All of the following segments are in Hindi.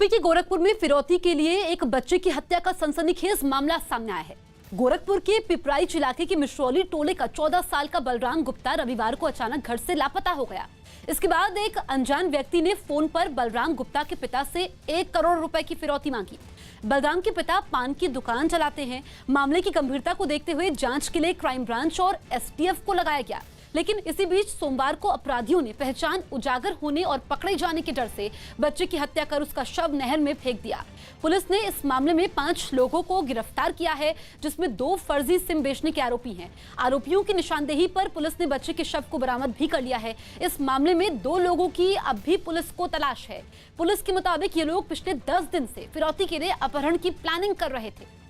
यूपी के गोरखपुर में फिरौती के लिए एक बच्चे की हत्या का सनसनीखेज मामला सामने आया है। गोरखपुर के पिपराइच इलाके के मिश्रौली टोले का 14 साल का बलराम गुप्ता रविवार को अचानक घर से लापता हो गया। इसके बाद एक अनजान व्यक्ति ने फोन पर बलराम गुप्ता के पिता से 1 करोड़ रुपए की फिरौती मांगी। बलराम के पिता पान की दुकान चलाते हैं। मामले की गंभीरता को देखते हुए जांच के लिए क्राइम ब्रांच और एसटीएफ को लगाया गया, लेकिन इसी बीच सोमवार को अपराधियों ने पहचान उजागर होने और पकड़े जाने के डर से बच्चे की हत्या कर उसका शव नहर में फेंक दिया। पुलिस ने इस मामले में 5 लोगों को गिरफ्तार किया है, जिसमें 2 फर्जी सिम बेचने के आरोपी हैं। आरोपियों की निशानदेही पर पुलिस ने बच्चे के शव को बरामद भी कर लिया है। इस मामले में 2 लोगों की अब भी पुलिस को तलाश है। पुलिस के मुताबिक ये लोग पिछले 10 दिन से फिरौती के लिए अपहरण की प्लानिंग कर रहे थे।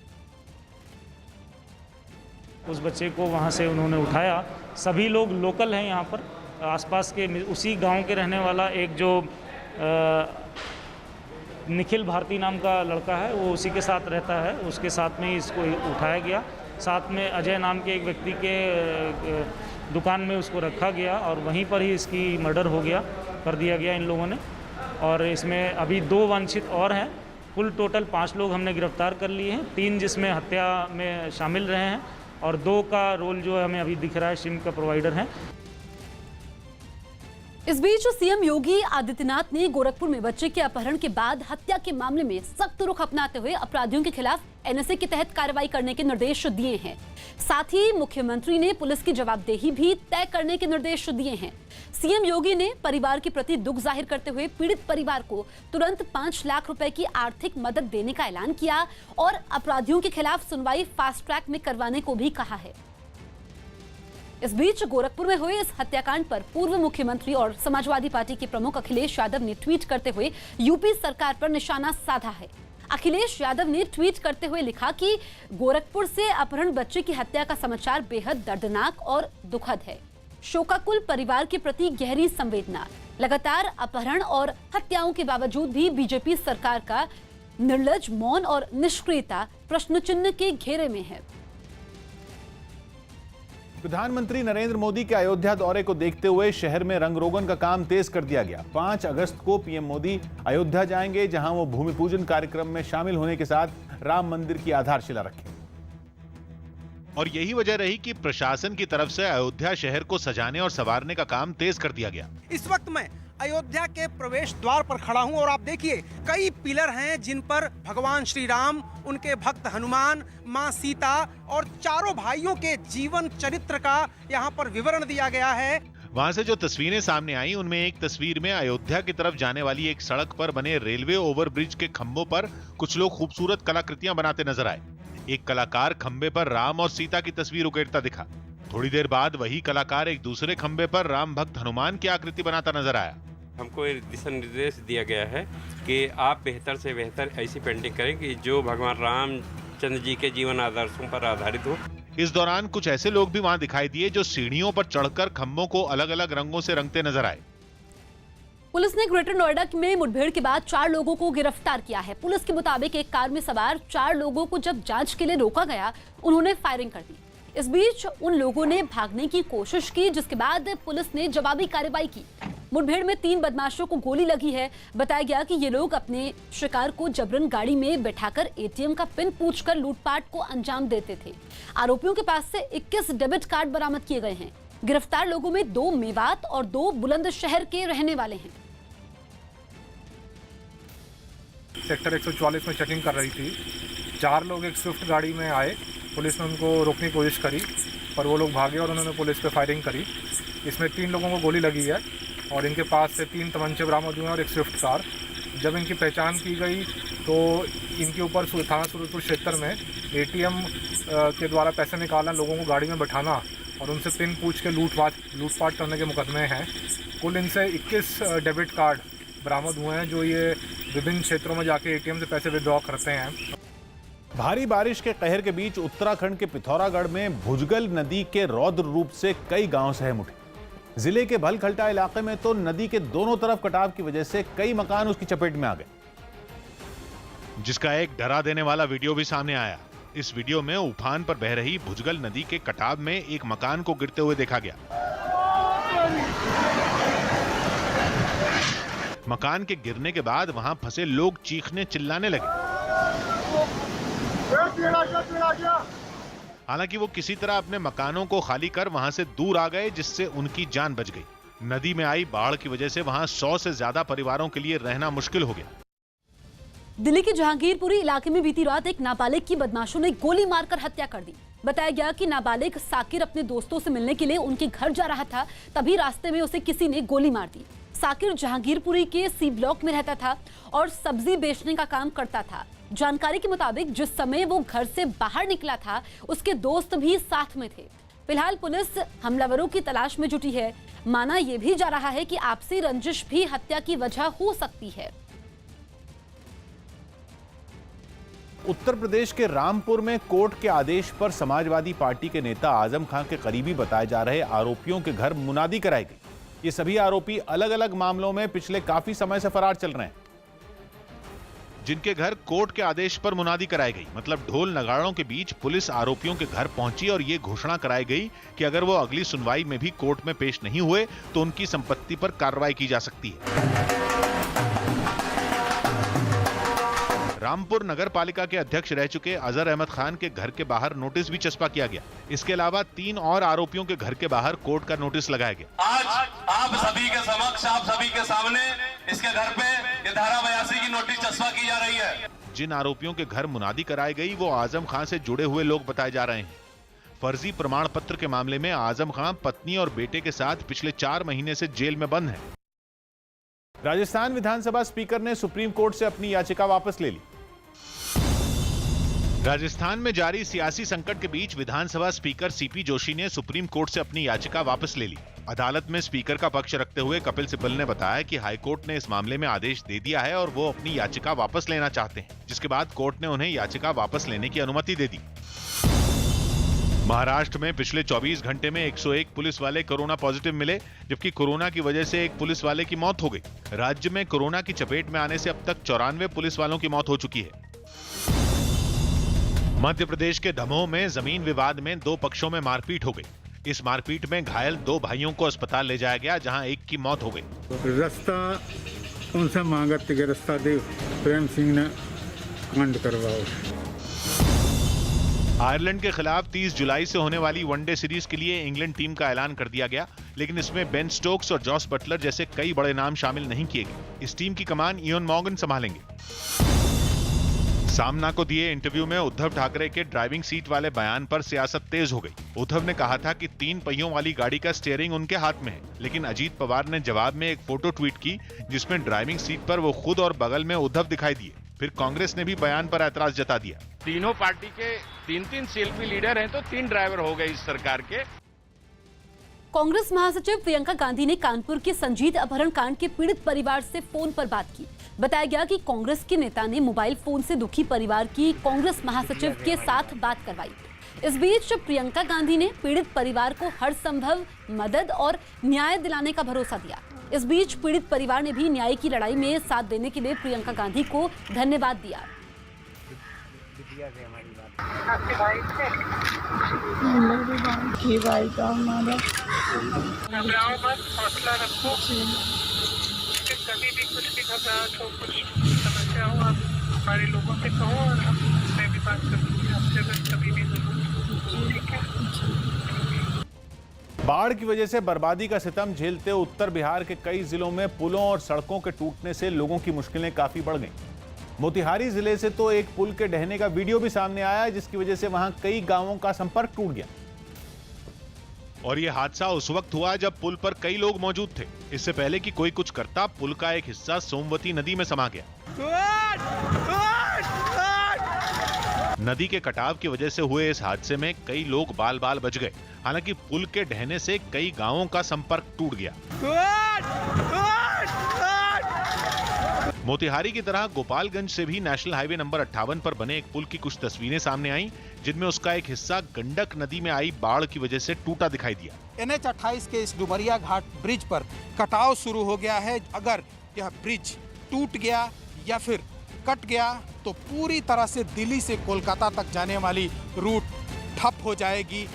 उस बच्चे को वहाँ से उन्होंने उठाया। सभी लोग लोकल हैं यहाँ पर, आसपास के उसी गांव के रहने वाला एक जो निखिल भारती नाम का लड़का है, वो उसी के साथ रहता है। उसके साथ में ही इसको उठाया गया। साथ में अजय नाम के एक व्यक्ति के दुकान में उसको रखा गया और वहीं पर ही इसकी मर्डर कर दिया गया इन लोगों ने। और इसमें अभी 2 वांछित और हैं। कुल टोटल 5 लोग हमने गिरफ्तार कर लिए हैं, 3 जिसमें हत्या में शामिल रहे हैं और 2 का रोल जो है हमें अभी दिख रहा है सिम का प्रोवाइडर है। इस बीच सीएम योगी आदित्यनाथ ने गोरखपुर में बच्चे के अपहरण के बाद हत्या के मामले में सख्त रुख अपनाते हुए अपराधियों के खिलाफ एनएसए के तहत कार्रवाई करने के निर्देश दिए हैं। साथ ही मुख्यमंत्री ने पुलिस की जवाबदेही भी तय करने के निर्देश दिए हैं। सीएम योगी ने परिवार के प्रति दुख जाहिर करते हुए पीड़ित परिवार को तुरंत 5 लाख रुपए की आर्थिक मदद देने का ऐलान किया और अपराधियों के खिलाफ सुनवाई फास्ट ट्रैक में करवाने को भी कहा है। इस बीच गोरखपुर में हुए इस हत्याकांड पर पूर्व मुख्यमंत्री और समाजवादी पार्टी के प्रमुख अखिलेश यादव ने ट्वीट करते हुए यूपी सरकार पर निशाना साधा है। अखिलेश यादव ने ट्वीट करते हुए लिखा कि गोरखपुर से अपहरण बच्चे की हत्या का समाचार बेहद दर्दनाक और दुखद है। शोकाकुल परिवार के प्रति गहरी संवेदना। लगातार अपहरण और हत्याओं के बावजूद भी बीजेपी सरकार का निर्लज मौन और निष्क्रियता प्रश्नचिन्ह के घेरे में है। प्रधानमंत्री नरेंद्र मोदी के अयोध्या दौरे को देखते हुए शहर में रंगरोगन का काम तेज कर दिया गया। 5 अगस्त को पीएम मोदी अयोध्या जाएंगे, जहां वो भूमि पूजन कार्यक्रम में शामिल होने के साथ राम मंदिर की आधारशिला रखेंगे। और यही वजह रही कि प्रशासन की तरफ से अयोध्या शहर को सजाने और संवारने का काम तेज कर दिया गया। इस वक्त मैं अयोध्या के प्रवेश द्वार पर खड़ा हूं और आप देखिए कई पिलर हैं जिन पर भगवान श्री राम, उनके भक्त हनुमान, मां सीता और चारों भाइयों के जीवन चरित्र का यहां पर विवरण दिया गया है। वहां से जो तस्वीरें सामने आई, उनमें एक तस्वीर में अयोध्या की तरफ जाने वाली एक सड़क पर बने रेलवे ओवरब्रिज के खंभों पर कुछ लोग खूबसूरत कलाकृतियां बनाते नजर आए। एक कलाकार खंभे पर राम और सीता की तस्वीर उकेरता दिखा। थोड़ी देर बाद वही कलाकार एक दूसरे खंभे पर राम भक्त हनुमान की आकृति बनाता नजर आया। हमको दिशा निर्देश दिया गया है कि आप बेहतर से बेहतर ऐसी पेंटिंग करें कि जो भगवान रामचंद्र जी के जीवन आदर्शों पर आधारित हो। इस दौरान कुछ ऐसे लोग भी वहां दिखाई दिए जो सीढ़ियों पर चढ़कर खंभों को अलग अलग रंगों से रंगते नजर आए। पुलिस ने ग्रेटर नोएडा में मुठभेड़ के बाद 4 लोगों को गिरफ्तार किया है। पुलिस के मुताबिक एक कार में सवार 4 लोगों को जब जांच के लिए रोका गया, उन्होंने फायरिंग कर दी। इस बीच उन लोगों ने भागने की कोशिश की, जिसके बाद पुलिस ने जवाबी कार्रवाई की। मुठभेड़ में 3 बदमाशों को गोली लगी है। बताया गया कि ये लोग अपने शिकार को जबरन गाड़ी में बैठाकर एटीएम का पिन पूछकर लूटपाट को अंजाम देते थे। आरोपियों के पास से 21 डेबिट कार्ड बरामद किए गए हैं। गिरफ्तार लोगों में 2 मेवात और 2 बुलंदशहर के रहने वाले हैं। सेक्टर 144 में चेकिंग कर रही थी। 4 लोग एक स्विफ्ट गाड़ी में आए। पुलिस ने उनको रोकने की कोशिश करी, पर वो लोग भागे और उन्होंने पुलिस पे फायरिंग करी। इसमें 3 लोगों को गोली लगी है और इनके पास से 3 तमंचे बरामद हुए और एक स्विफ्ट कार। जब इनकी पहचान की गई तो इनके ऊपर थाना सूरजपुर क्षेत्र में एटीएम के द्वारा पैसे निकालना, लोगों को गाड़ी में बैठाना और उनसे पिन पूछ के लूटपाट करने के मुकदमे हैं। कुल इनसे 21 डेबिट कार्ड बरामद हुए हैं, जो ये विभिन्न क्षेत्रों में जाके एटीएम से पैसे विड्रॉ करते हैं। भारी बारिश के कहर के बीच उत्तराखंड के पिथौरागढ़ में भुजगल नदी के रौद्र रूप से कई गांव सहम उठे। जिले के भलखल्टा इलाके में तो नदी के दोनों तरफ कटाव की वजह से कई मकान उसकी चपेट में आ गए, जिसका एक डरा देने वाला वीडियो भी सामने आया। इस वीडियो में उफान पर बह रही भुजगल नदी के कटाव में एक मकान को गिरते हुए देखा गया। मकान के गिरने के बाद वहां फंसे लोग चीखने चिल्लाने लगे। हालांकि वो किसी तरह अपने मकानों को खाली कर वहां से दूर आ गए, जिससे उनकी जान बच गई। नदी में आई बाढ़ की वजह से वहां 100 से ज्यादा परिवारों के लिए रहना मुश्किल हो गया। दिल्ली के जहांगीरपुरी इलाके में बीती रात एक नाबालिग की बदमाशों ने गोली मारकर हत्या कर दी। बताया गया कि नाबालिग साकिर अपने दोस्तों से मिलने के लिए उनके घर जा रहा था, तभी रास्ते में उसे किसी ने गोली मार दी। साकिर जहांगीरपुरी के सी ब्लॉक में रहता था और सब्जी बेचने का काम करता था। जानकारी के मुताबिक जिस समय वो घर से बाहर निकला था, उसके दोस्त भी साथ में थे। फिलहाल पुलिस हमलावरों की तलाश में जुटी है। माना यह भी जा रहा है कि आपसी रंजिश भी हत्या की वजह हो सकती है। उत्तर प्रदेश के रामपुर में कोर्ट के आदेश पर समाजवादी पार्टी के नेता आजम खान के करीबी बताए जा रहे आरोपियों के घर मुनादी कराई गई। ये सभी आरोपी अलग अलग मामलों में पिछले काफी समय से फरार चल रहे हैं। जिनके घर कोर्ट के आदेश पर मुनादी कराई गई, मतलब ढोल नगाड़ों के बीच पुलिस आरोपियों के घर पहुंची और ये घोषणा कराई गई कि अगर वो अगली सुनवाई में भी कोर्ट में पेश नहीं हुए तो उनकी संपत्ति पर कार्रवाई की जा सकती है। रामपुर नगर पालिका के अध्यक्ष रह चुके अजहर अहमद खान के घर के बाहर नोटिस भी चस्पा किया गया। इसके अलावा 3 और आरोपियों के घर के बाहर कोर्ट का नोटिस लगाया गया। आज आप सभी के समक्ष, आप सभी के सामने इसके घर पे ये धारा 82 की नोटिस चस्पा की जा रही है। जिन आरोपियों के घर मुनादी कराई गई वो आजम खान से जुड़े हुए लोग बताए जा रहे हैं। फर्जी प्रमाण पत्र के मामले में आजम खान पत्नी और बेटे के साथ पिछले 4 महीने से जेल में बंद है। राजस्थान विधानसभा स्पीकर ने सुप्रीम कोर्ट से अपनी याचिका वापस ले ली। राजस्थान में जारी सियासी संकट के बीच विधानसभा स्पीकर सीपी जोशी ने सुप्रीम कोर्ट से अपनी याचिका वापस ले ली। अदालत में स्पीकर का पक्ष रखते हुए कपिल सिब्बल ने बताया कि हाईकोर्ट ने इस मामले में आदेश दे दिया है और वो अपनी याचिका वापस लेना चाहते हैं, जिसके बाद कोर्ट ने उन्हें याचिका वापस लेने की अनुमति दे दी। महाराष्ट्र में पिछले 24 घंटे में 101 पुलिस वाले कोरोना पॉजिटिव मिले, जबकि कोरोना की वजह से एक पुलिस वाले की मौत हो गई। राज्य में कोरोना की चपेट में आने से अब तक 94 पुलिस वालों की मौत हो चुकी है। मध्य प्रदेश के दमोह में जमीन विवाद में 2 पक्षों में मारपीट हो गई। इस मारपीट में घायल 2 भाइयों को अस्पताल ले जाया गया, जहां एक की मौत हो गई। रास्ता उनसे मांगा कि रास्ता दे, प्रेम सिंह ने कांड करवाओ। आयरलैंड के खिलाफ 30 जुलाई से होने वाली वनडे सीरीज के लिए इंग्लैंड टीम का ऐलान कर दिया गया, लेकिन इसमें बेन स्टोक्स और जॉस बटलर जैसे कई बड़े नाम शामिल नहीं किए गए। इस टीम की कमान इयन मॉर्गन संभालेंगे। सामना को दिए इंटरव्यू में उद्धव ठाकरे के ड्राइविंग सीट वाले बयान पर सियासत तेज हो गई। उद्धव ने कहा था कि 3 पहियों वाली गाड़ी का स्टीयरिंग उनके हाथ में है, लेकिन अजीत पवार ने जवाब में एक फोटो ट्वीट की जिसमें ड्राइविंग सीट पर वो खुद और बगल में उद्धव दिखाई दिए। फिर कांग्रेस ने भी बयान पर ऐतराज जता दिया। तीनों पार्टी के 3-3 सेल्फी लीडर हैं तो 3 ड्राइवर हो गए इस सरकार के। कांग्रेस महासचिव प्रियंका गांधी ने कानपुर के संजीत अपहरण कांड के पीड़ित परिवार से फोन पर बात की। बताया गया कि कांग्रेस के नेता ने मोबाइल फोन से दुखी परिवार की कांग्रेस महासचिव के साथ बात करवाई। इस बीच प्रियंका गांधी ने पीड़ित परिवार को हर संभव मदद और न्याय दिलाने का भरोसा दिया। इस बीच पीड़ित परिवार ने भी न्याय की लड़ाई में साथ देने के लिए प्रियंका गांधी को धन्यवाद दिया। आपके भाई से मेरे भाई का हमारा घबराओ मत, हौसला रखो। कभी भी कुछ भी घबराहट हो, कुछ समस्या हो, आप हमारे लोगों से कहो और मैं भी बात करूँगी आपसे अगर कभी भी जरूरत। ठीक है। बाढ़ की वजह से बर्बादी का सितम झेलते उत्तर बिहार के कई जिलों में पुलों और सड़कों के टूटने से लोगों की मुश्किलें काफी बढ़ गईं। मोतिहारी जिले से तो एक पुल के ढहने का वीडियो भी सामने आया, जिसकी वजह से वहां कई गांवों का संपर्क टूट गया। और ये हादसा उस वक्त हुआ जब पुल पर कई लोग मौजूद थे। इससे पहले कि कोई कुछ करता, पुल का एक हिस्सा सोमवती नदी में समा गया। नदी के कटाव की वजह से हुए इस हादसे में कई लोग बाल बाल बच गए। हालांकि पुल के ढहने से कई गांवों का संपर्क टूट गया। मोतिहारी की तरह गोपालगंज से भी नेशनल हाईवे नंबर 58 पर बने एक पुल की कुछ तस्वीरें सामने आईं, जिनमें उसका एक हिस्सा गंडक नदी में आई बाढ़ की वजह से टूटा दिखाई दिया। NH 28 के इस डुमरिया घाट ब्रिज पर कटाव शुरू हो गया है। अगर यह ब्रिज टूट गया या फिर कट गया तो पूरी तरह से दिल्ली से कोलकाता तक जाने वाली रूट ठप हो जाएगी।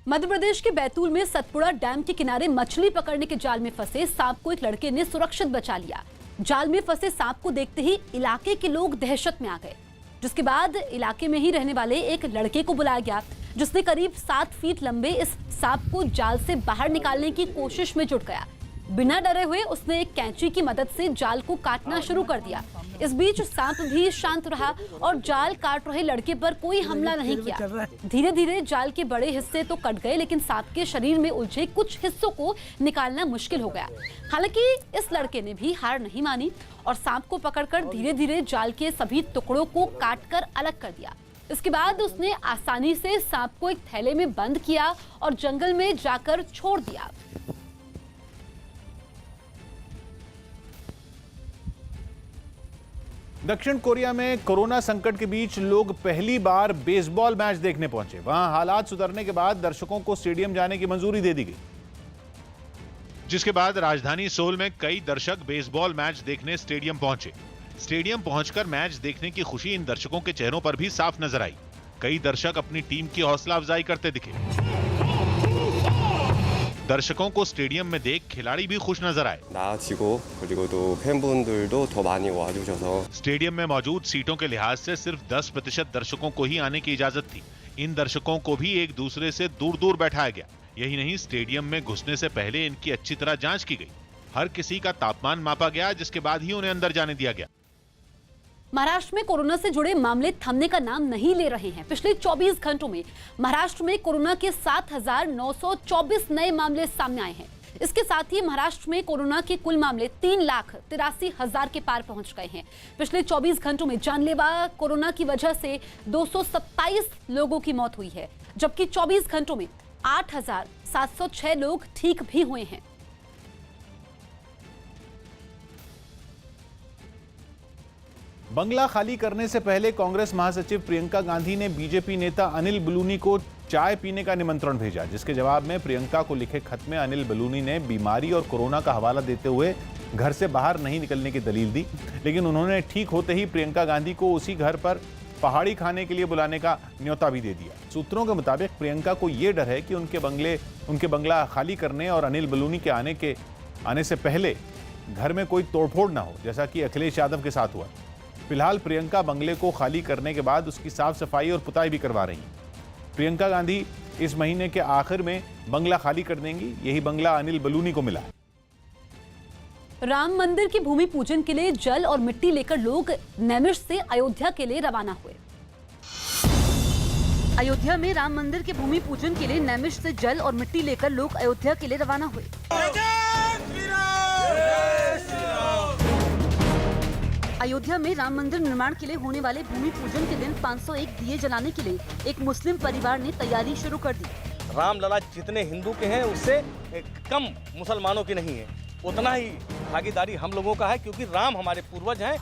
मध्य प्रदेश के बैतूल में सतपुड़ा डैम के किनारे मछली पकड़ने के जाल में फंसे सांप को एक लड़के ने सुरक्षित बचा लिया। जाल में फंसे सांप को देखते ही इलाके के लोग दहशत में आ गए, जिसके बाद इलाके में ही रहने वाले एक लड़के को बुलाया गया, जिसने करीब 7 फीट लंबे इस सांप को जाल से बाहर निकालने की कोशिश में जुट गया। बिना डरे हुए उसने एक कैंची की मदद से जाल को काटना शुरू कर दिया। इस बीच सांप भी शांत रहा और जाल काट रहे लड़के पर कोई हमला नहीं किया। धीरे धीरे जाल के बड़े हिस्से तो कट गए, लेकिन सांप के शरीर में उलझे कुछ हिस्सों को निकालना मुश्किल हो गया। हालांकि इस लड़के ने भी हार नहीं मानी और सांप को पकड़कर धीरे धीरे जाल के सभी टुकड़ों को काटकर अलग कर दिया। इसके बाद उसने आसानी से सांप को एक थैले में बंद किया और जंगल में जाकर छोड़ दिया। दक्षिण कोरिया में कोरोना संकट के बीच लोग पहली बार बेसबॉल मैच देखने पहुंचे। वहां हालात सुधरने के बाद दर्शकों को स्टेडियम जाने की मंजूरी दे दी गई, जिसके बाद राजधानी सोल में कई दर्शक बेसबॉल मैच देखने स्टेडियम पहुंचे। स्टेडियम पहुंचकर मैच देखने की खुशी इन दर्शकों के चेहरों पर भी साफ नजर आई। कई दर्शक अपनी टीम की हौसला अफजाई करते दिखे। दर्शकों को स्टेडियम में देख खिलाड़ी भी खुश नजर आए। स्टेडियम में मौजूद सीटों के लिहाज से सिर्फ 10% दर्शकों को ही आने की इजाजत थी। इन दर्शकों को भी एक दूसरे से दूर दूर बैठाया गया। यही नहीं, स्टेडियम में घुसने से पहले इनकी अच्छी तरह जांच की गई। हर किसी का तापमान मापा गया, जिसके बाद ही उन्हें अंदर जाने दिया गया। महाराष्ट्र में कोरोना से जुड़े मामले थमने का नाम नहीं ले रहे हैं। पिछले 24 घंटों में महाराष्ट्र में कोरोना के 7,924 नए मामले सामने आए हैं। इसके साथ ही महाराष्ट्र में कोरोना के कुल मामले 3,83,000 के पार पहुंच गए हैं। पिछले 24 घंटों में जानलेवा कोरोना की वजह से 227 लोगों की मौत हुई है, जबकि 24 घंटों में 8,706 लोग ठीक भी हुए हैं। बंगला खाली करने से पहले कांग्रेस महासचिव प्रियंका गांधी ने बीजेपी नेता अनिल बलूनी को चाय पीने का निमंत्रण भेजा, जिसके जवाब में प्रियंका को लिखे खत में अनिल बलूनी ने बीमारी और कोरोना का हवाला देते हुए घर से बाहर नहीं निकलने की दलील दी। लेकिन उन्होंने ठीक होते ही प्रियंका गांधी को उसी घर पर पहाड़ी खाने के लिए बुलाने का न्योता भी दे दिया। सूत्रों के मुताबिक प्रियंका को यह डर है कि उनके बंगला खाली करने और अनिल बलूनी के आने से पहले घर में कोई तोड़फोड़ ना हो, जैसा कि अखिलेश यादव के साथ हुआ। फिलहाल प्रियंका बंगले को खाली करने के बाद उसकी साफ सफाई और पुताई भी करवा रही हैं। प्रियंका गांधी इस महीने के आखिर में बंगला खाली कर देंगी। यही बंगला अनिल बलूनी को मिला है। राम मंदिर के भूमि पूजन के लिए जल और मिट्टी लेकर लोग नैमिष से अयोध्या के लिए रवाना हुए। अयोध्या में राम मंदिर के भूमि पूजन के लिए नैमिष से जल और मिट्टी लेकर लोग अयोध्या के लिए रवाना हुए। अयोध्या में राम मंदिर निर्माण के लिए होने वाले भूमि पूजन के दिन 501 दिए जलाने के लिए एक मुस्लिम परिवार ने तैयारी शुरू कर दी। रामलला जितने हिंदू के हैं उससे कम मुसलमानों की नहीं है, उतना ही भागीदारी हम लोगों का है, क्योंकि राम हमारे पूर्वज हैं।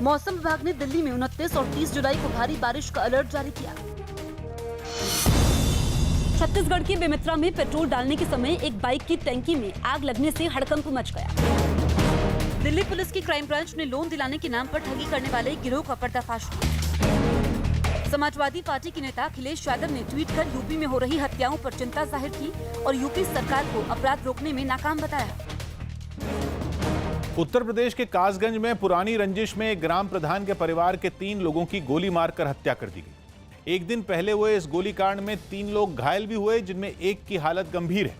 मौसम विभाग ने दिल्ली में 29 और 30 जुलाई को भारी बारिश का अलर्ट जारी किया। छत्तीसगढ़ के बेमित्रा में पेट्रोल डालने के समय एक बाइक की टैंकी में आग लगने से हड़कंप मच गया। दिल्ली पुलिस की क्राइम ब्रांच ने लोन दिलाने के नाम पर ठगी करने वाले गिरोह का पर्दाफाश किया। समाजवादी पार्टी के नेता अखिलेश यादव ने ट्वीट कर यूपी में हो रही हत्याओं पर चिंता जाहिर की और यूपी सरकार को अपराध रोकने में नाकाम बताया। उत्तर प्रदेश के कासगंज में पुरानी रंजिश में एक ग्राम प्रधान के परिवार के 3 लोगों की गोली मारकर हत्या कर दी गई। एक दिन पहले हुए इस गोलीकांड में 3 लोग घायल भी हुए, जिनमें एक की हालत गंभीर है।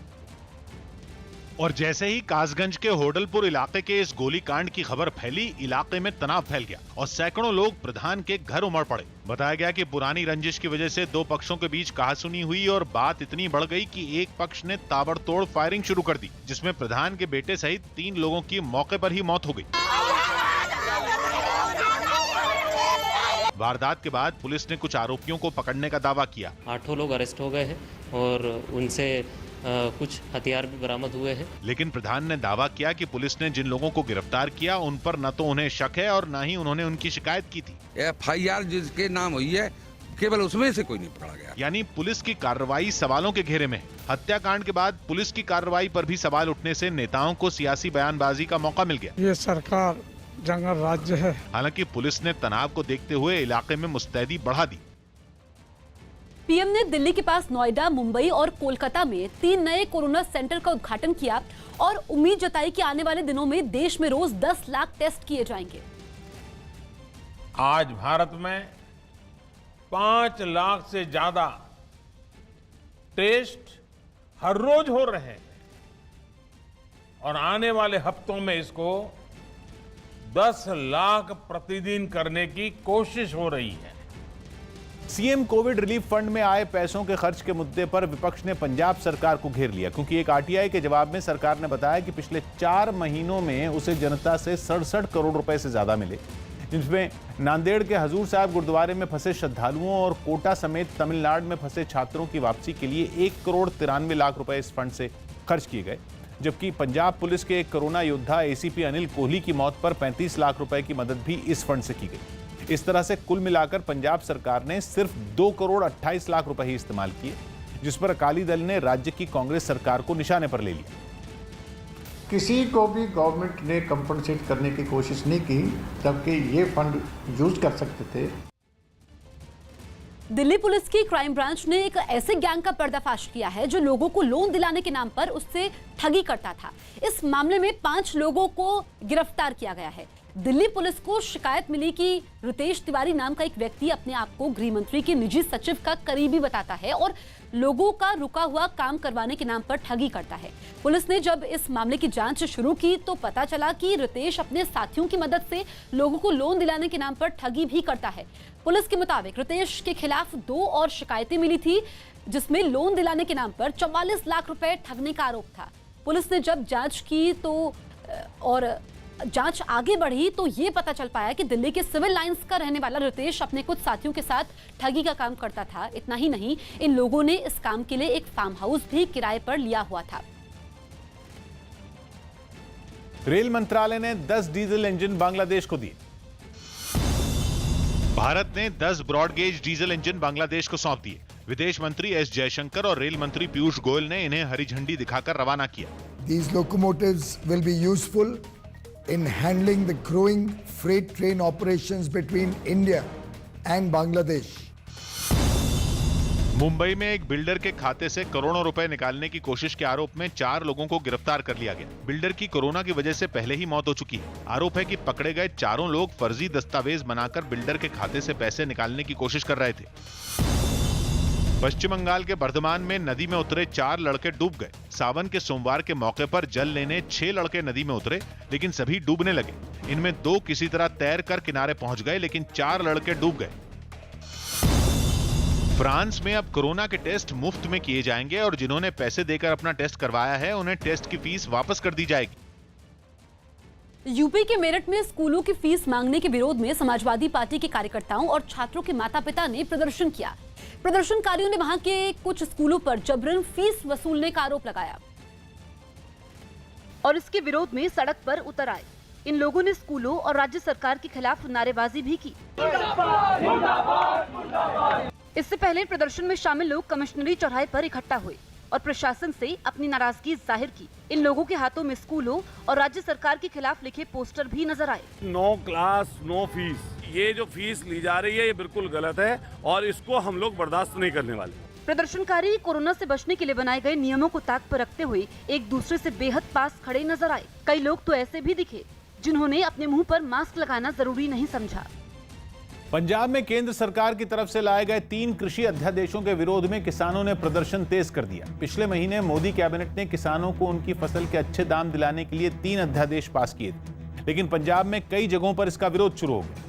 और जैसे ही कासगंज के होडलपुर इलाके के इस गोलीकांड की खबर फैली, इलाके में तनाव फैल गया और सैकड़ों लोग प्रधान के घर उमड़ पड़े। बताया गया कि पुरानी रंजिश की वजह से 2 पक्षों के बीच कहासुनी हुई और बात इतनी बढ़ गई कि एक पक्ष ने ताबड़तोड़ फायरिंग शुरू कर दी, जिसमें प्रधान के बेटे सहित 3 लोगों की मौके पर ही मौत हो गई। वारदात के बाद पुलिस ने कुछ आरोपियों को पकड़ने का दावा किया। 8 लोग अरेस्ट हो गए हैं और उनसे कुछ हथियार भी बरामद हुए हैं। लेकिन प्रधान ने दावा किया कि पुलिस ने जिन लोगों को गिरफ्तार किया उन पर न तो उन्हें शक है और न ही उन्होंने उनकी शिकायत की थी। FIR जिसके नाम हुई है, केवल उसमें से कोई नहीं पकड़ा गया। यानी पुलिस की कार्रवाई सवालों के घेरे में है। हत्याकांड के बाद पुलिस की कार्रवाई पर भी सवाल उठने से नेताओं को सियासी बयानबाजी का मौका मिल गया। ये सरकार जंगल राज्य है। हालांकि पुलिस ने तनाव को देखते हुए इलाके में मुस्तैदी बढ़ा दी। पीएम ने दिल्ली के पास नोएडा, मुंबई और कोलकाता में 3 नए कोरोना सेंटर का उद्घाटन किया और उम्मीद जताई कि आने वाले दिनों में देश में रोज 10 लाख टेस्ट किए जाएंगे। आज भारत में 5 लाख से ज्यादा टेस्ट हर रोज हो रहे हैं और आने वाले हफ्तों में इसको 10 लाख प्रतिदिन करने की कोशिश हो रही है। सीएम कोविड रिलीफ फंड में आए पैसों के खर्च के मुद्दे पर विपक्ष ने पंजाब सरकार को घेर लिया, क्योंकि एक आरटीआई के जवाब में सरकार ने बताया कि पिछले 4 महीनों में उसे जनता से 67 करोड़ रुपए से ज्यादा मिले, जिसमें नांदेड़ के हजूर साहब गुरुद्वारे में फंसे श्रद्धालुओं और कोटा समेत तमिलनाडु में फंसे छात्रों की वापसी के लिए 1 करोड़ 93 लाख रुपए इस फंड से खर्च किए गए, जबकि पंजाब पुलिस के एक कोरोना योद्धा एसीपी अनिल कोहली की मौत पर 35 लाख रुपए की मदद भी इस फंड से की गई। इस तरह से कुल मिलाकर पंजाब सरकार ने सिर्फ 2 करोड़ 28 लाख रुपए ही इस्तेमाल किए, जिस पर अकाली दल ने राज्य की कांग्रेस सरकार को निशाने पर ले लिया। किसी को भी गवर्नमेंट ने कंपनसेट करने की कोशिश नहीं की, जबकि ये फंड यूज कर सकते थे। दिल्ली पुलिस की क्राइम ब्रांच ने एक ऐसे गैंग का पर्दाफाश किया है जो लोगों को लोन दिलाने के नाम पर उससे ठगी करता था। इस मामले में 5 लोगों को गिरफ्तार किया गया है। दिल्ली पुलिस को शिकायत मिली कि रितेश तिवारी नाम का एक व्यक्ति अपने आप को गृह मंत्री के निजी सचिव का करीबी बताता है और लोगों का रुका हुआ काम करवाने के नाम पर ठगी करता है। पुलिस ने जब इस मामले की जांच शुरू की तो पता चला कि रितेश अपने साथियों की मदद से लोगों को लोन दिलाने के नाम पर ठगी भी करता है। पुलिस के मुताबिक रितेश के खिलाफ 2 और शिकायतें मिली थी, जिसमें लोन दिलाने के नाम पर 44 लाख रुपए ठगने का आरोप था। पुलिस ने जब जांच की और जांच आगे बढ़ी तो ये पता चल पाया कि दिल्ली के सिविल लाइंस का रहने वाला रितेश अपने कुछ साथियों के साथ ठगी का काम करता था। इतना ही नहीं, इन लोगों ने इस काम के लिए एक फार्म हाउस भी किराए पर लिया हुआ था। रेल मंत्रालय ने 10 डीजल इंजन बांग्लादेश को दिए। भारत ने 10 ब्रॉडगेज डीजल इंजन बांग्लादेश को सौंप दिए। विदेश मंत्री एस जयशंकर और रेल मंत्री पीयूष गोयल ने इन्हें हरी झंडी दिखाकर रवाना किया। These locomotives will be useful in handling the growing freight train operations between India and Bangladesh. Mumbai में एक बिल्डर के खाते से करोड़ों रुपए निकालने की कोशिश के आरोप में 4 लोगों को गिरफ्तार कर लिया गया। बिल्डर की कोरोना की वजह से पहले ही मौत हो चुकी है। आरोप है कि पकड़े गए 4 लोग फर्जी दस्तावेज बनाकर बिल्डर के खाते से पैसे निकालने की कोशिश कर रहे थे। पश्चिम बंगाल के बर्धमान में नदी में उतरे 4 लड़के डूब गए। सावन के सोमवार के मौके पर जल लेने 6 लड़के नदी में उतरे, लेकिन सभी डूबने लगे। इनमें 2 किसी तरह तैर कर किनारे पहुंच गए, लेकिन 4 लड़के डूब गए। फ्रांस में अब कोरोना के टेस्ट मुफ्त में किए जाएंगे और जिन्होंने पैसे देकर अपना टेस्ट करवाया है उन्हें टेस्ट की फीस वापस कर दी जाएगी। यूपी के मेरठ में स्कूलों की फीस मांगने के विरोध में समाजवादी पार्टी के कार्यकर्ताओं और छात्रों के माता-पिता ने प्रदर्शन किया। प्रदर्शनकारियों ने वहां के कुछ स्कूलों पर जबरन फीस वसूलने का आरोप लगाया और इसके विरोध में सड़क पर उतर आए। इन लोगों ने स्कूलों और राज्य सरकार के खिलाफ नारेबाजी भी की। इससे पहले प्रदर्शन में शामिल लोग कमिश्नरी चौराहे पर इकट्ठा हुए और प्रशासन से अपनी नाराजगी जाहिर की। इन लोगों के हाथों में स्कूलों और राज्य सरकार के खिलाफ लिखे पोस्टर भी नजर आए। नो क्लास नो फीस, ये जो फीस ली जा रही है ये बिल्कुल गलत है और इसको हम लोग बर्दाश्त नहीं करने वाले। प्रदर्शनकारी कोरोना से बचने के लिए बनाए गए नियमों को ताक पर रखते हुए एक दूसरे से बेहद पास खड़े नजर आए। कई लोग तो ऐसे भी दिखे जिन्होंने अपने मुंह पर मास्क लगाना जरूरी नहीं समझा। पंजाब में केंद्र सरकार की तरफ से लाए गए 3 कृषि अध्यादेशों के विरोध में किसानों ने प्रदर्शन तेज कर दिया। पिछले महीने मोदी कैबिनेट ने किसानों को उनकी फसल के अच्छे दाम दिलाने के लिए 3 अध्यादेश पास किए थे, लेकिन पंजाब में कई जगहों पर इसका विरोध शुरू हो गया,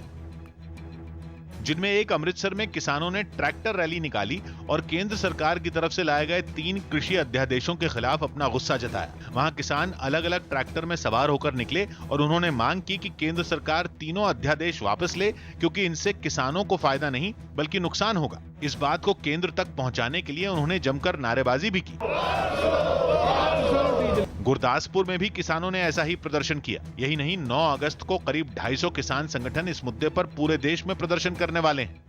जिनमें एक अमृतसर में किसानों ने ट्रैक्टर रैली निकाली और केंद्र सरकार की तरफ से लाए गए 3 कृषि अध्यादेशों के खिलाफ अपना गुस्सा जताया। वहां किसान अलग अलग ट्रैक्टर में सवार होकर निकले और उन्होंने मांग की कि केंद्र सरकार तीनों अध्यादेश वापस ले, क्योंकि इनसे किसानों को फायदा नहीं बल्कि नुकसान होगा। इस बात को केंद्र तक पहुंचाने के लिए उन्होंने जमकर नारेबाजी भी की। गुरदासपुर में भी किसानों ने ऐसा ही प्रदर्शन किया। यही नहीं, 9 अगस्त को करीब 250 किसान संगठन इस मुद्दे पर पूरे देश में प्रदर्शन करने वाले हैं,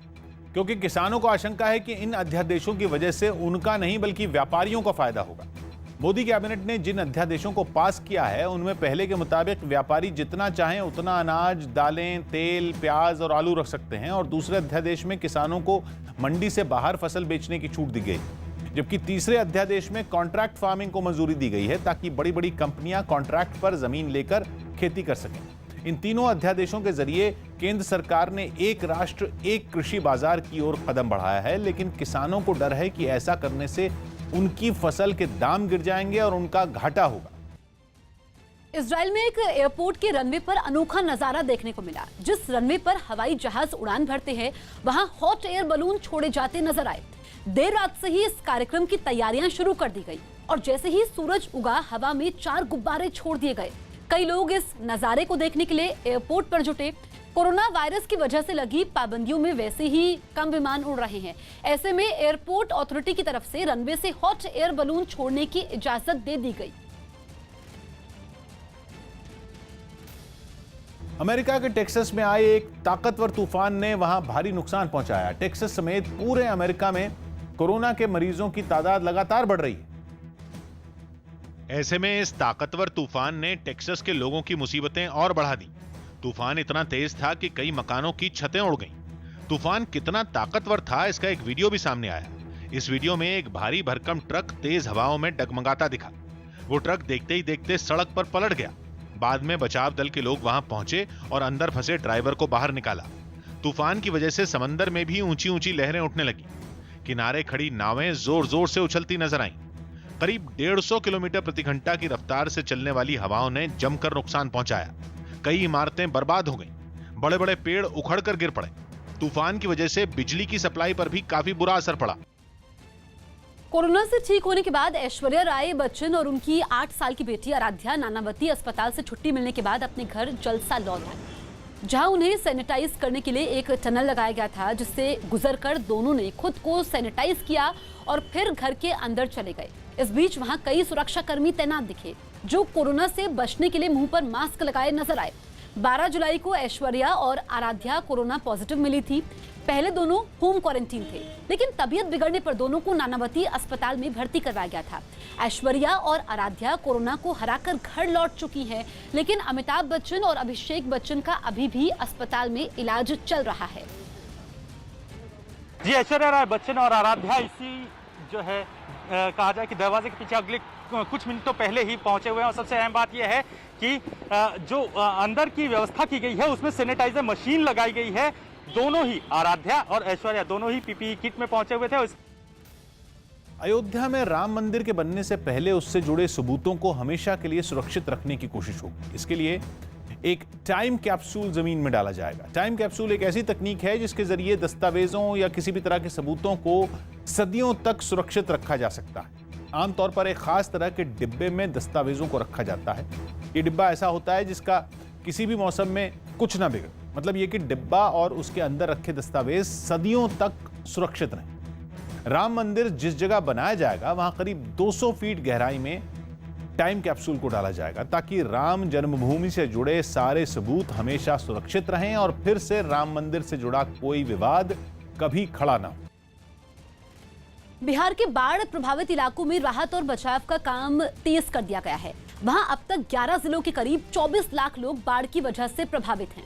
क्योंकि किसानों को आशंका है कि इन अध्यादेशों की वजह से उनका नहीं बल्कि व्यापारियों को फायदा होगा। मोदी कैबिनेट ने जिन अध्यादेशों को पास किया है उनमें पहले के मुताबिक व्यापारी जितना चाहें उतना अनाज, दालें, तेल, प्याज और आलू रख सकते हैं और दूसरे अध्यादेश में किसानों को मंडी से बाहर फसल बेचने की छूट दी गई, जबकि तीसरे अध्यादेश में कॉन्ट्रैक्ट फार्मिंग को मंजूरी दी गई है ताकि बड़ी बड़ी कंपनियां कॉन्ट्रैक्ट पर जमीन लेकर खेती कर सकें। इन तीनों अध्यादेशों के जरिए केंद्र सरकार ने एक राष्ट्र एक कृषि बाजार की ओर कदम बढ़ाया है, लेकिन किसानों को डर है कि ऐसा करने से उनकी फसल के दाम गिर जाएंगे और उनका घाटा होगा। इजराइल में एक एयरपोर्ट के रनवे पर अनोखा नजारा देखने को मिला। जिस रनवे पर हवाई जहाज उड़ान भरते हैं वहां हॉट एयर बलून छोड़े जाते नजर आए। देर रात से ही इस कार्यक्रम की तैयारियां शुरू कर दी गई और जैसे ही सूरज उगा हवा में 4 गुब्बारे छोड़ दिए गए। कई लोग इस नजारे को देखने के लिए एयरपोर्ट पर जुटे। कोरोना वायरस की वजह से लगी पाबंदियों में वैसे ही कम विमान उड़ रहे हैं। ऐसे में एयरपोर्ट अथॉरिटी की तरफ से रनवे से हॉट एयर बलून छोड़ने की इजाजत दे दी गई। अमेरिका के टेक्सास में आए एक ताकतवर तूफान ने वहां भारी नुकसान पहुंचाया। टेक्सास समेत पूरे अमेरिका में कोरोना के मरीजों की तादाद लगातार बढ़ रही है। ऐसे में इस ताकतवर तूफान ने टेक्सास के लोगों की मुसीबतें और बढ़ा दी। तूफान इतना तेज था कि कई मकानों की छतें उड़ गईं। तूफान कितना ताकतवर था इसका एक वीडियो भी सामने आया। इस वीडियो में एक भारी भरकम ट्रक तेज हवाओं में डगमगाता दिखा। वो ट्रक देखते ही देखते सड़क पर पलट गया। बाद में बचाव दल के लोग वहां पहुंचे और अंदर फंसे ड्राइवर को बाहर निकाला। तूफान की वजह से समंदर में भी ऊंची ऊंची लहरें उठने लगी। किनारे खड़ी नावें जोर जोर से उछलती नजर आईं। करीब 150 किलोमीटर प्रति घंटा की रफ्तार से चलने वाली हवाओं ने जमकर नुकसान पहुंचाया। कई इमारतें बर्बाद हो गईं। बड़े बड़े पेड़ उखड़कर गिर पड़े। तूफान की वजह से बिजली की सप्लाई पर भी काफी बुरा असर पड़ा। कोरोना से ठीक होने के बाद ऐश्वर्या राय बच्चन और उनकी 8 साल की बेटी आराध्या नानावती अस्पताल से छुट्टी मिलने के बाद अपने घर जलसा लौट आए, जहां उन्हें सैनिटाइज करने के लिए एक टनल लगाया गया था, जिससे गुजरकर दोनों ने खुद को सैनिटाइज किया और फिर घर के अंदर चले गए। इस बीच वहां कई सुरक्षा कर्मी तैनात दिखे जो कोरोना से बचने के लिए मुंह पर मास्क लगाए नजर आए। 12 जुलाई को ऐश्वर्या और आराध्या कोरोना पॉजिटिव मिली थी। पहले दोनों होम क्वारंटीन थे, लेकिन तबीयत बिगड़ने पर दोनों को नानावती अस्पताल में भर्ती करवाया गया था। ऐश्वर्या और आराध्या कोरोना को हराकर घर लौट चुकी हैं, लेकिन अमिताभ बच्चन और अभिषेक बच्चन का अभी भी अस्पताल में इलाज चल रहा है। जी, ऐश्वर्या राय बच्चन और आराध्या इसी जो है कहा जाए कि दरवाजे के पीछे अगले कुछ मिनटों पहले ही पहुंचे हुए हैं। और सबसे अहम बात यह है कि जो अंदर की व्यवस्था की गई है उसमें सैनिटाइजर मशीन लगाई गई है। दोनों ही आराध्या और ऐश्वर्या दोनों ही पीपीई किट में पहुंचे हुए थे। अयोध्या में राम मंदिर के बनने से पहले उससे जुड़े सबूतों को हमेशा के लिए सुरक्षित रखने की कोशिश होगी। इसके लिए एक टाइम कैप्सूल जमीन में डाला जाएगा। टाइम कैप्सूल एक ऐसी तकनीक है जिसके जरिए दस्तावेजों या किसी भी तरह के सबूतों को सदियों तक सुरक्षित रखा जा सकता है। आमतौर पर एक खास तरह के डिब्बे में दस्तावेजों को रखा जाता है। ये डिब्बा ऐसा होता है जिसका किसी भी मौसम में कुछ ना बिगड़े। मतलब ये कि डिब्बा और उसके अंदर रखे दस्तावेज सदियों तक सुरक्षित रहें। राम मंदिर जिस जगह बनाया जाएगा वहां करीब 200 फीट गहराई में टाइम कैप्सूल को डाला जाएगा ताकि राम जन्मभूमि से जुड़े सारे सबूत हमेशा सुरक्षित रहें और फिर से राम मंदिर से जुड़ा कोई विवाद कभी खड़ा ना हो। बिहार के बाढ़ प्रभावित इलाकों में राहत और बचाव का काम तेज कर दिया गया है। वहां अब तक 11 जिलों के करीब 24 लाख लोग बाढ़ की वजह से प्रभावित हैं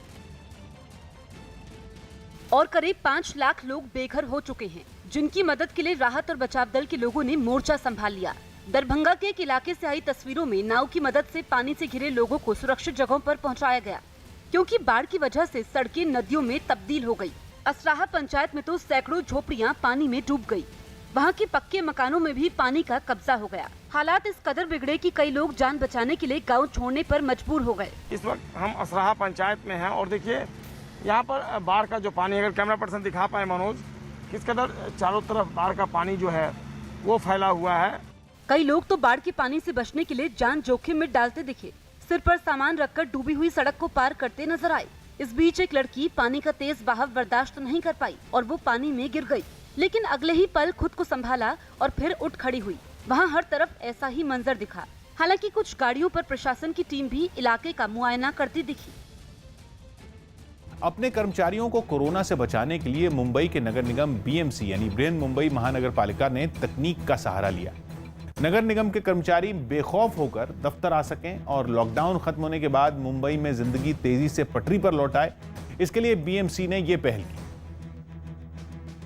और करीब 5 लाख लोग बेघर हो चुके हैं, जिनकी मदद के लिए राहत और बचाव दल के लोगों ने मोर्चा संभाल लिया। दरभंगा के एक इलाके से आई तस्वीरों में नाव की मदद से पानी से घिरे लोगों को सुरक्षित जगहों पर पहुंचाया गया, क्योंकि बाढ़ की वजह से सड़कें नदियों में तब्दील हो गई। असराहा पंचायत में तो सैकड़ों झोपड़ियां पानी में डूब गई। वहां के पक्के मकानों में भी पानी का कब्जा हो गया। हालात इस कदर बिगड़े कि कई लोग जान बचाने के लिए गाँव छोड़ने पर मजबूर हो गए। इस वक्त हम असराहा पंचायत में हैं और देखिए यहाँ पर बाढ़ का जो पानी, अगर कैमरा पर्सन दिखा पाए मनोज, किस कदर चारों तरफ बाढ़ का पानी जो है वो फैला हुआ है। कई लोग तो बाढ़ के पानी से बचने के लिए जान जोखिम में डालते दिखे। सिर पर सामान रखकर डूबी हुई सड़क को पार करते नजर आए। इस बीच एक लड़की पानी का तेज बहाव बर्दाश्त नहीं कर पाई और वो पानी में गिर गई, लेकिन अगले ही पल खुद को संभाला और फिर उठ खड़ी हुई। वहाँ हर तरफ ऐसा ही मंजर दिखा। हालांकि कुछ गाड़ियों पर प्रशासन की टीम भी इलाके का मुआयना करती दिखी। अपने कर्मचारियों को कोरोना से बचाने के लिए मुंबई के नगर निगम BMC यानी बृहन मुंबई महानगर पालिका ने तकनीक का सहारा लिया। नगर निगम के कर्मचारी बेखौफ होकर दफ्तर आ सकें और लॉकडाउन खत्म होने के बाद मुंबई में जिंदगी तेजी से पटरी पर लौट आए, इसके लिए बीएमसी ने यह पहल की,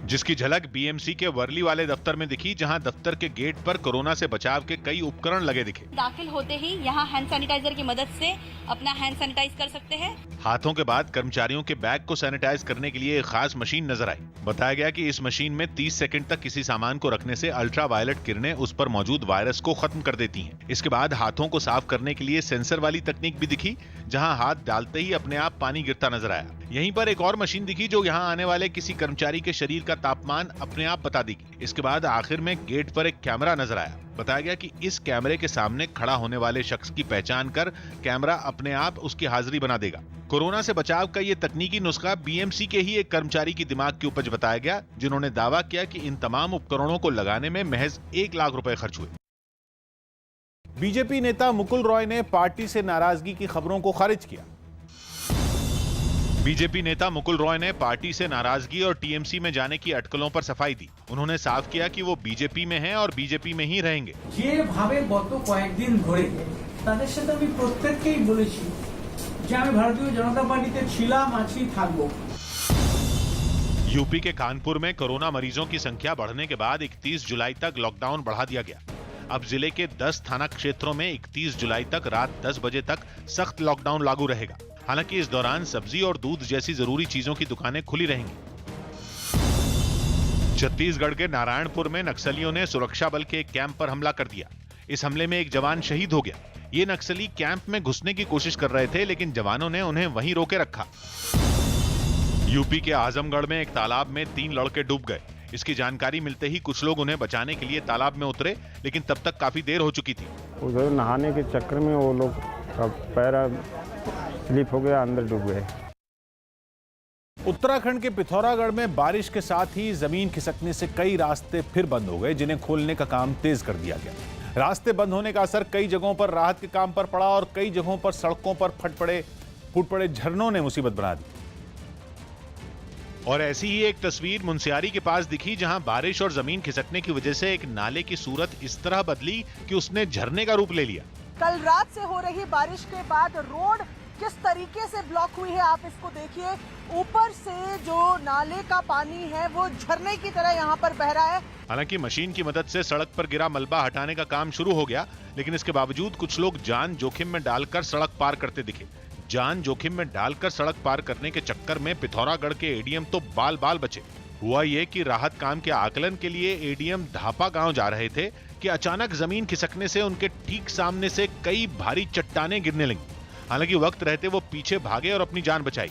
जिसकी झलक बीएमसी के वर्ली वाले दफ्तर में दिखी, जहां दफ्तर के गेट पर कोरोना से बचाव के कई उपकरण लगे दिखे। दाखिल होते ही यहां हैंड सैनिटाइजर की मदद से अपना हैंड सैनिटाइज कर सकते हैं। हाथों के बाद कर्मचारियों के बैग को सैनिटाइज करने के लिए एक खास मशीन नजर आई। बताया गया कि इस मशीन में 30 सेकंड तक किसी सामान को रखने से अल्ट्रा वायलेट किरणें उस पर मौजूद वायरस को खत्म कर देती हैं। इसके बाद हाथों को साफ करने के लिए सेंसर वाली तकनीक भी दिखी, जहां हाथ डालते ही अपने आप पानी गिरता नजर आया। यहीं पर एक और मशीन दिखी जो यहां आने वाले किसी कर्मचारी के शरीर का तापमान अपने आप बता देगी। इसके बाद आखिर में गेट पर एक कैमरा नजर आया। बताया गया कि इस कैमरे के सामने खड़ा होने वाले शख्स की पहचान कर कैमरा अपने आप उसकी हाजिरी बना देगा। कोरोना से बचाव का ये तकनीकी नुस्खा बीएमसी के ही एक कर्मचारी की दिमाग की उपज बताया गया, जिन्होंने दावा किया कि इन तमाम उपकरणों को लगाने में महज 1 लाख रुपए खर्च हुए। बीजेपी नेता मुकुल रॉय ने पार्टी से नाराजगी की खबरों को खारिज किया। बीजेपी नेता मुकुल रॉय ने पार्टी से नाराजगी और टीएमसी में जाने की अटकलों पर सफाई दी। उन्होंने साफ किया कि वो बीजेपी में हैं और बीजेपी में ही रहेंगे। যে ভাবে গত কয়েকদিন ধরে তাদের সাথে আমি প্রত্যেককেই বলেছি যে আমি ভারতীয় জনতা পার্টিতে ছিলাম, আছি, থাকবো। यूपी के कानपुर में कोरोना मरीजों की संख्या बढ़ने के बाद 31 जुलाई तक लॉकडाउन बढ़ा दिया गया। अब जिले के 10 थाना क्षेत्रों में 31 जुलाई तक रात 10 बजे तक सख्त लॉकडाउन लागू रहेगा। हालांकि इस दौरान सब्जी और दूध जैसी जरूरी चीजों की दुकानें खुली रहेंगी। छत्तीसगढ़ के नारायणपुर में नक्सलियों ने सुरक्षा बल के एक कैंप पर हमला कर दिया। इस हमले में एक जवान शहीद हो गया। ये नक्सली कैंप में घुसने की कोशिश कर रहे थे, लेकिन जवानों ने उन्हें वहीं रोके रखा। यूपी के आजमगढ़ में एक तालाब में 3 लड़के डूब गए। इसकी जानकारी मिलते ही कुछ लोग उन्हें बचाने के लिए तालाब में उतरे, लेकिन तब तक काफी देर हो चुकी थी। उधर नहाने के चक्कर में वो लोग पैर स्लिप हो गया, अंदर डूब गए। उत्तराखंड के पिथौरागढ़ में बारिश के साथ ही जमीन खिसकने से कई रास्ते फिर बंद हो गए, जिन्हें खोलने का काम तेज कर दिया गया। रास्ते बंद होने का असर कई जगहों पर राहत के काम पर पड़ा और कई जगहों पर सड़कों पर फूट पड़े झरनों ने मुसीबत बना दी। और ऐसी ही एक तस्वीर मुनस्यारी के पास दिखी, जहां बारिश और जमीन खिसकने की वजह से एक नाले की सूरत इस तरह बदली कि उसने झरने का रूप ले लिया। कल रात से हो रही बारिश के बाद रोड किस तरीके से ब्लॉक हुई है, आप इसको देखिए। ऊपर से जो नाले का पानी है वो झरने की तरह यहाँ पर बह रहा है। हालांकि मशीन की मदद से सड़क पर गिरा मलबा हटाने का काम शुरू हो गया, लेकिन इसके बावजूद कुछ लोग जान जोखिम में डालकर सड़क पार करते दिखे। जान जोखिम में डालकर सड़क पार करने के चक्कर में पिथौरागढ़ के एडीएम तो बाल बाल बचे। हुआ ये कि राहत काम के आकलन के लिए एडीएम धापा गांव जा रहे थे कि अचानक जमीन खिसकने से उनके ठीक सामने से कई भारी चट्टानें गिरने लगी। हालांकि वक्त रहते वो पीछे भागे और अपनी जान बचाई।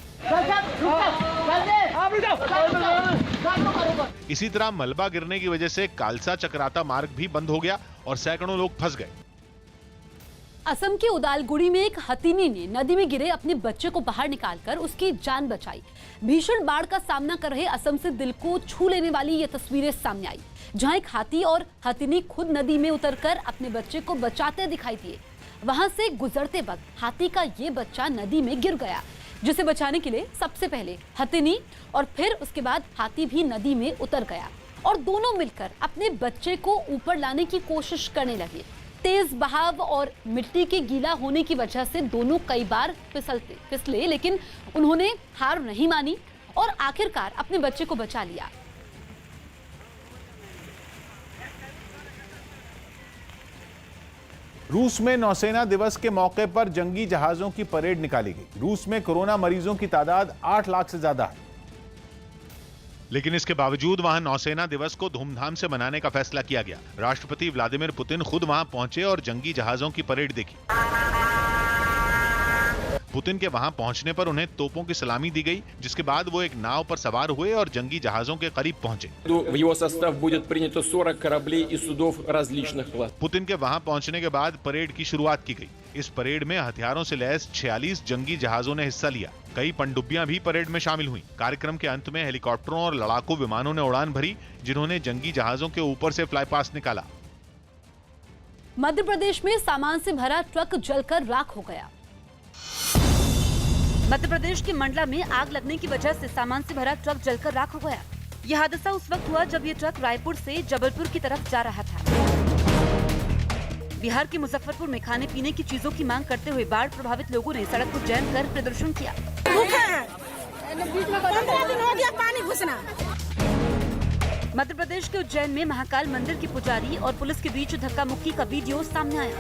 इसी तरह मलबा गिरने की वजह से कालसा चक्राता मार्ग भी बंद हो गया और सैकड़ों लोग फंस गए। असम के उदालगुड़ी में एक हथिनी ने नदी में गिरे अपने बच्चे को बाहर निकालकर उसकी जान बचाई। भीषण बाढ़ का सामना कर रहे असम से दिल को छू लेने वाली ये तस्वीरें सामने आई, जहां एक हाथी और हथिनी खुद नदी में उतरकर अपने बच्चे को बचाते दिखाई दिए। वहां से गुजरते वक्त हाथी का ये बच्चा नदी में गिर गया, जिसे बचाने के लिए सबसे पहले हथिनी और फिर उसके बाद हाथी भी नदी में उतर गया और दोनों मिलकर अपने बच्चे को ऊपर लाने की कोशिश करने लगे। तेज बहाव और मिट्टी के गीला होने की वजह से दोनों कई बार फिसले, लेकिन उन्होंने हार नहीं मानी और आखिरकार अपने बच्चे को बचा लिया। रूस में नौसेना दिवस के मौके पर जंगी जहाजों की परेड निकाली गई। रूस में कोरोना मरीजों की तादाद 8 लाख से ज्यादा है, लेकिन इसके बावजूद वहां नौसेना दिवस को धूमधाम से मनाने का फैसला किया गया। राष्ट्रपति व्लादिमीर पुतिन खुद वहां पहुंचे और जंगी जहाजों की परेड देखी। पुतिन के वहां पहुंचने पर उन्हें तोपों की सलामी दी गई, जिसके बाद वो एक नाव पर सवार हुए और जंगी जहाजों के करीब पहुंचे। पुतिन के वहां पहुंचने के बाद परेड की शुरुआत की गई। इस परेड में हथियारों से लैस 46 जंगी जहाजों ने हिस्सा लिया। कई पनडुब्बियां भी परेड में शामिल हुई। कार्यक्रम के अंत में हेलीकॉप्टरों और लड़ाकू विमानों ने उड़ान भरी, जिन्होंने जंगी जहाजों के ऊपर से फ्लाई पास्ट निकाला। मध्य प्रदेश में सामान से भरा ट्रक जलकर राख हो गया। मध्य प्रदेश के मंडला में आग लगने की वजह से सामान से भरा ट्रक जलकर राख हो गया। यह हादसा उस वक्त हुआ जब ये ट्रक रायपुर से जबलपुर की तरफ जा रहा था। बिहार के मुजफ्फरपुर में खाने पीने की चीजों की मांग करते हुए बाढ़ प्रभावित लोगों ने सड़क को जैम कर प्रदर्शन किया। 15 दिन हो गया पानी घुसना। मध्य प्रदेश के उज्जैन में महाकाल मंदिर के पुजारी और पुलिस के बीच धक्का मुक्की का वीडियो सामने आया।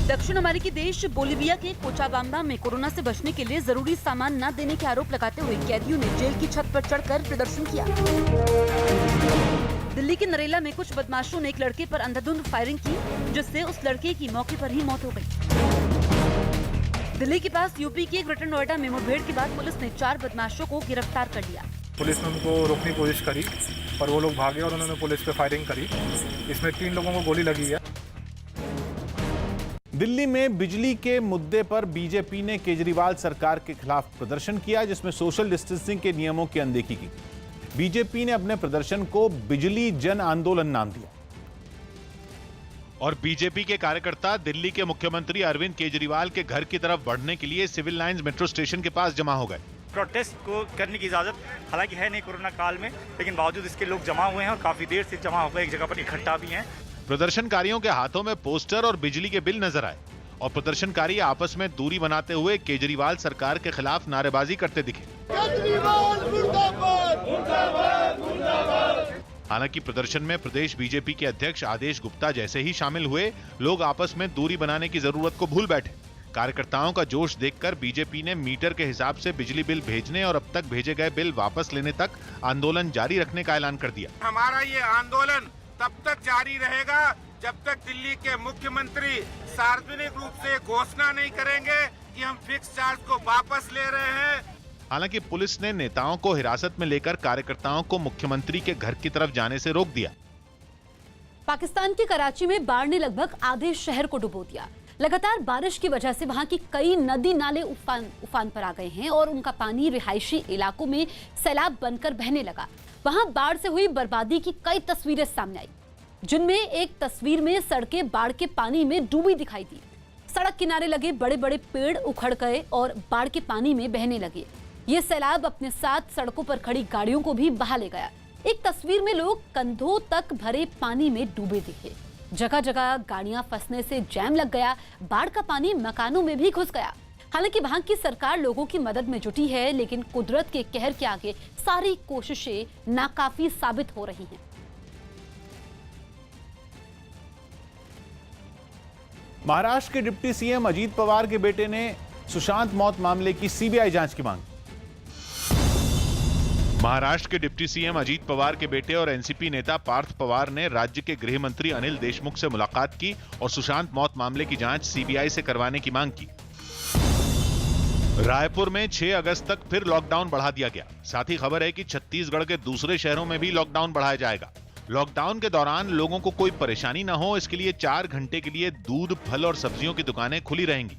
दक्षिण अमेरिकी देश बोलिविया के कोचाबाम्बा में कोरोना से बचने के लिए जरूरी सामान न देने के आरोप लगाते हुए कैदियों ने जेल की छत पर चढ़कर प्रदर्शन किया। दिल्ली के नरेला में कुछ बदमाशों ने एक लड़के पर अंधाधुंध फायरिंग की, जिससे उस लड़के की मौके पर ही मौत हो गई। दिल्ली के पास यूपी के ग्रेटर नोएडा में मुठभेड़ के बाद पुलिस ने 4 बदमाशों को गिरफ्तार कर लिया। पुलिस ने उनको रोकने की कोशिश करी पर वो लोग भागे और उन्होंने पुलिस पे फायरिंग करी। इसमें 3 लोगों को गोली लगी है। दिल्ली में बिजली के मुद्दे पर बीजेपी ने केजरीवाल सरकार के खिलाफ प्रदर्शन किया, जिसमें सोशल डिस्टेंसिंग के नियमों की अनदेखी की। बीजेपी ने अपने प्रदर्शन को बिजली जन आंदोलन नाम दिया। और बीजेपी के कार्यकर्ता दिल्ली के मुख्यमंत्री अरविंद केजरीवाल के घर की तरफ बढ़ने के लिए सिविल लाइंस मेट्रो स्टेशन के पास जमा हो गए। प्रोटेस्ट को करने की इजाजत हालांकि है नहीं कोरोना काल में, लेकिन बावजूद इसके लोग जमा हुए हैं और काफी देर से जमा होकर एक जगह पर इकट्ठा भी हैं। प्रदर्शनकारियों के हाथों में पोस्टर और बिजली के बिल नजर आए और प्रदर्शनकारी आपस में दूरी बनाते हुए केजरीवाल सरकार के खिलाफ नारेबाजी करते दिखे। हालांकि प्रदर्शन में प्रदेश बीजेपी के अध्यक्ष आदेश गुप्ता जैसे ही शामिल हुए, लोग आपस में दूरी बनाने की जरूरत को भूल बैठे। कार्यकर्ताओं का जोश देखकर बीजेपी ने मीटर के हिसाब से बिजली बिल भेजने और अब तक भेजे गए बिल वापस लेने तक आंदोलन जारी रखने का ऐलान कर दिया। हमारा ये आंदोलन तब तक जारी रहेगा जब तक दिल्ली के मुख्यमंत्री सार्वजनिक रूप से घोषणा नहीं करेंगे कि हम फिक्स चार्ज को वापस ले रहे हैं। हालांकि पुलिस ने नेताओं को हिरासत में लेकर कार्यकर्ताओं को मुख्यमंत्री के घर की तरफ जाने से रोक दिया। पाकिस्तान के कराची में बाढ़ ने लगभग आधे शहर को डुबो दिया। लगातार बारिश की वजह से वहां की कई नदी नाले उफान पर आ गए हैं और उनका पानी रिहायशी इलाकों में सैलाब बनकर बहने लगा। वहां बाढ़ से हुई बर्बादी की कई तस्वीरें सामने आई, जिनमें एक तस्वीर में सड़कें बाढ़ के पानी में डूबी दिखाई दी। सड़क किनारे लगे बड़े बड़े पेड़ उखड़ गए और बाढ़ के पानी में बहने लगे। ये सैलाब अपने साथ सड़कों पर खड़ी गाड़ियों को भी बहा ले गया। एक तस्वीर में लोग कंधों तक भरे पानी में डूबे दिखे। जगह जगह गाड़ियां फंसने से जैम लग गया। बाढ़ का पानी मकानों में भी घुस गया। हालांकि वहां की सरकार लोगों की मदद में जुटी है, लेकिन कुदरत के कहर के आगे सारी कोशिशें नाकाफी साबित हो रही हैं। महाराष्ट्र के डिप्टी सीएम अजीत पवार के बेटे ने सुशांत मौत मामले की सीबीआई जांच की मांग। महाराष्ट्र के डिप्टी सीएम अजीत पवार के बेटे और एनसीपी नेता पार्थ पवार ने राज्य के गृह मंत्री अनिल देशमुख से मुलाकात की और सुशांत मौत मामले की जांच सीबीआई से करवाने की मांग की। रायपुर में 6 अगस्त तक फिर लॉकडाउन बढ़ा दिया गया। साथ ही खबर है कि छत्तीसगढ़ के दूसरे शहरों में भी लॉकडाउन बढ़ाया जाएगा। लॉकडाउन के दौरान लोगों को कोई परेशानी न हो, इसके लिए 4 घंटे के लिए दूध, फल और सब्जियों की दुकानें खुली रहेंगी।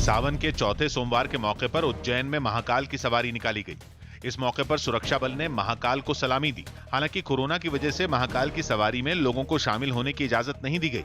सावन के चौथे सोमवार के मौके पर उज्जैन में महाकाल की सवारी निकाली गई। इस मौके पर सुरक्षा बल ने महाकाल को सलामी दी। हालांकि कोरोना की वजह से महाकाल की सवारी में लोगों को शामिल होने की इजाजत नहीं दी गई।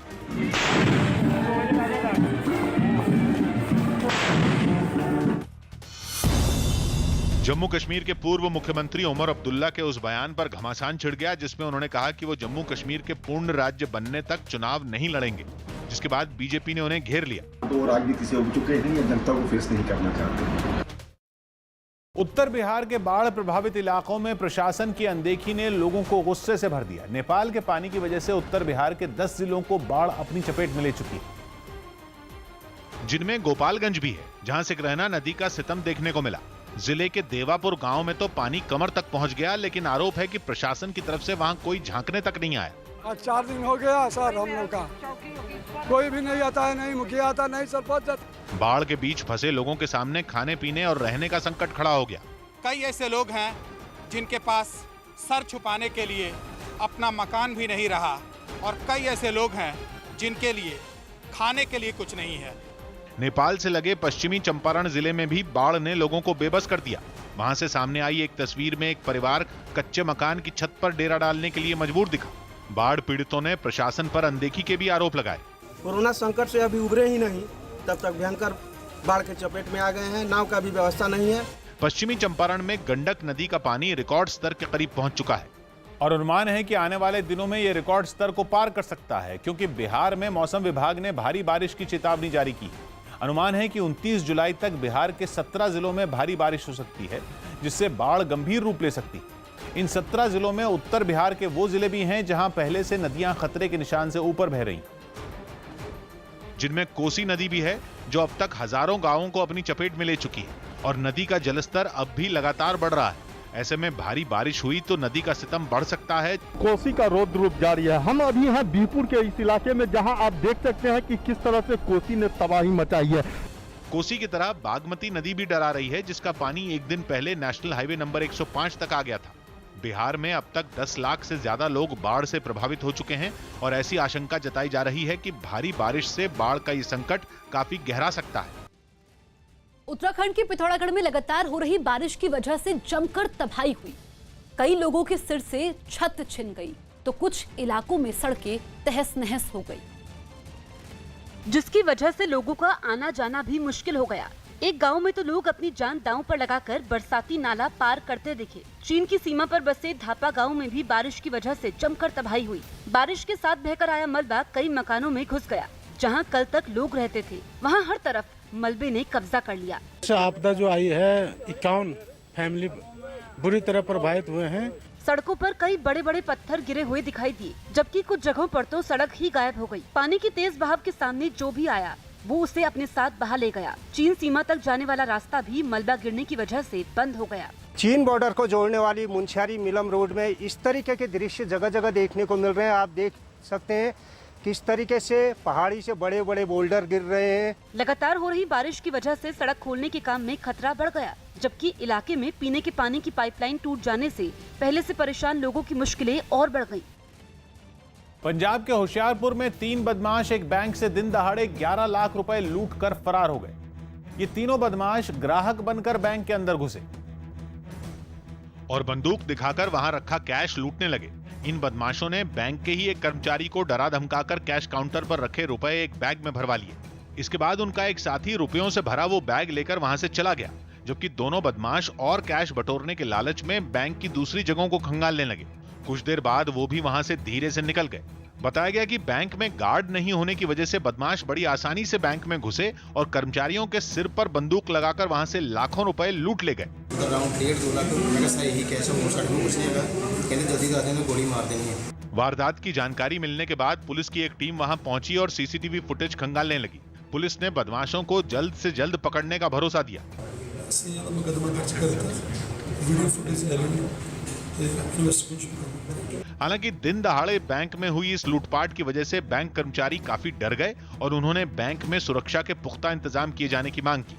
जम्मू कश्मीर के पूर्व मुख्यमंत्री उमर अब्दुल्ला के उस बयान पर घमासान छिड़ गया जिसमें उन्होंने कहा कि वो जम्मू कश्मीर के पूर्ण राज्य बनने तक चुनाव नहीं लड़ेंगे, जिसके बाद बीजेपी ने उन्हें घेर लिया। तो राजनीति से उब चुके हैं या जनता को फेस नहीं करना चाहते। उत्तर बिहार के बाढ़ प्रभावित इलाकों में प्रशासन की अनदेखी ने लोगों को गुस्से से भर दिया। नेपाल के पानी की वजह से उत्तर बिहार के 10 जिलों को बाढ़ अपनी चपेट में ले चुकी है, जिनमें गोपालगंज भी है, जहां सिकरहना नदी का सितम देखने को मिला। जिले के देवापुर गांव में तो पानी कमर तक पहुंच गया, लेकिन आरोप है कि प्रशासन की तरफ से वहां कोई झांकने तक नहीं आया। आज 4 दिन हो गया सर, हम लोग का कोई भी नहीं आता है, नहीं मुखिया आता, नहीं सरपंच। बाढ़ के बीच फंसे लोगों के सामने खाने पीने और रहने का संकट खड़ा हो गया। कई ऐसे लोग हैं जिनके पास सर छुपाने के लिए अपना मकान भी नहीं रहा और कई ऐसे लोग हैं जिनके लिए खाने के लिए कुछ नहीं है। नेपाल से लगे पश्चिमी चंपारण जिले में भी बाढ़ ने लोगों को बेबस कर दिया। वहां से सामने आई एक तस्वीर में एक परिवार कच्चे मकान की छत पर डेरा डालने के लिए मजबूर दिखा। बाढ़ पीड़ितों ने प्रशासन पर अनदेखी के भी आरोप लगाए। कोरोना संकट से अभी उभरे ही नहीं, तब तक भयंकर बाढ़ के चपेट में आ गए हैं। नाव का भी व्यवस्था नहीं है। पश्चिमी चंपारण में गंडक नदी का पानी रिकॉर्ड स्तर के करीब पहुंच चुका है। और अनुमान है कि आने वाले दिनों में यह रिकॉर्ड स्तर को पार कर सकता है, क्योंकि बिहार में मौसम विभाग ने भारी बारिश की चेतावनी जारी की। अनुमान है कि 29 जुलाई तक बिहार के 17 जिलों में भारी बारिश हो सकती है, जिससे बाढ़ गंभीर रूप ले सकती है। इन 17 जिलों में उत्तर बिहार के वो जिले भी हैं जहां पहले से नदियां खतरे के निशान से ऊपर बह रही, जिनमें कोसी नदी भी है, जो अब तक हजारों गांवों को अपनी चपेट में ले चुकी है और नदी का जलस्तर अब भी लगातार बढ़ रहा है। ऐसे में भारी बारिश हुई तो नदी का सितम बढ़ सकता है। कोसी का रौद्र रूप जारी है। हम अभी हैं बीहपुर के इस इलाके में, जहां आप देख सकते हैं कि किस तरह से कोसी ने तबाही मचाई है। कोसी की तरह बागमती नदी भी डरा रही है, जिसका पानी एक दिन पहले नेशनल हाईवे नंबर 105 तक आ गया था। बिहार में अब तक 10 लाख से ज्यादा लोग बाढ़ से प्रभावित हो चुके हैं और ऐसी आशंका जताई जा रही है कि भारी बारिश से बाढ़ का ये संकट काफी गहरा सकता है। उत्तराखंड के पिथौरागढ़ में लगातार हो रही बारिश की वजह से जमकर तबाही हुई। कई लोगों के सिर से छत छिन गई तो कुछ इलाकों में सड़कें तहस नहस हो गई, जिसकी वजह से लोगों का आना जाना भी मुश्किल हो गया। एक गांव में तो लोग अपनी जान दांव पर लगाकर बरसाती नाला पार करते दिखे। चीन की सीमा पर बसे धापा गांव में भी बारिश की वजह से जमकर तबाही हुई। बारिश के साथ बहकर आया मलबा कई मकानों में घुस गया। जहां कल तक लोग रहते थे, वहां हर तरफ मलबे ने कब्जा कर लिया। आपदा जो आई है, 51 फैमिली बुरी तरह प्रभावित हुए हैं। सड़कों पर कई बड़े बड़े पत्थर गिरे हुए दिखाई दिए, जबकि कुछ जगहों पर तो सड़क ही गायब हो गई। पानी की तेज बहाव के सामने जो भी आया वो उसे अपने साथ बहा ले गया। चीन सीमा तक जाने वाला रास्ता भी मलबा गिरने की वजह से बंद हो गया। चीन बॉर्डर को जोड़ने वाली मुनस्यारी मिलम रोड में इस तरीके के दृश्य जगह जगह देखने को मिल रहे हैं। आप देख सकते हैं किस तरीके से पहाड़ी से बड़े बड़े बोल्डर गिर रहे हैं। लगातार हो रही बारिश की वजह से सड़क खोलने के काम में खतरा बढ़ गया, जबकि इलाके में पीने के पानी की पाइपलाइन टूट जाने से पहले से परेशान लोगों की मुश्किलें और बढ़ गईं। पंजाब के होशियारपुर में 3 बदमाश एक बैंक से दिन दहाड़े 11 लाख रुपए लूट कर फरार हो गए। ये तीनों बदमाश ग्राहक बनकर बैंक के अंदर घुसे और बंदूक दिखाकर वहां रखा कैश लूटने लगे। इन बदमाशों ने बैंक के ही एक कर्मचारी को डरा धमकाकर कैश काउंटर पर रखे रुपए एक बैग में भरवा लिए। इसके बाद उनका एक साथी रुपयों से भरा वो बैग लेकर वहां से चला गया, जबकि दोनों बदमाश और कैश बटोरने के लालच में बैंक की दूसरी जगहों को खंगालने लगे। कुछ देर बाद वो भी वहां से धीरे से निकल गए। बताया गया कि बैंक में गार्ड नहीं होने की वजह से बदमाश बड़ी आसानी से बैंक में घुसे और कर्मचारियों के सिर पर बंदूक लगाकर वहां से लाखों रुपए लूट ले गए। वारदात की जानकारी मिलने के बाद पुलिस की एक टीम वहां पहुंची और सीसीटीवी फुटेज खंगालने लगी। पुलिस ने बदमाशों को जल्द से जल्द पकड़ने का भरोसा दिया। हालांकि दिन दहाड़े बैंक में हुई इस लूटपाट की वजह से बैंक कर्मचारी काफी डर गए और उन्होंने बैंक में सुरक्षा के पुख्ता इंतजाम किए जाने की मांग की।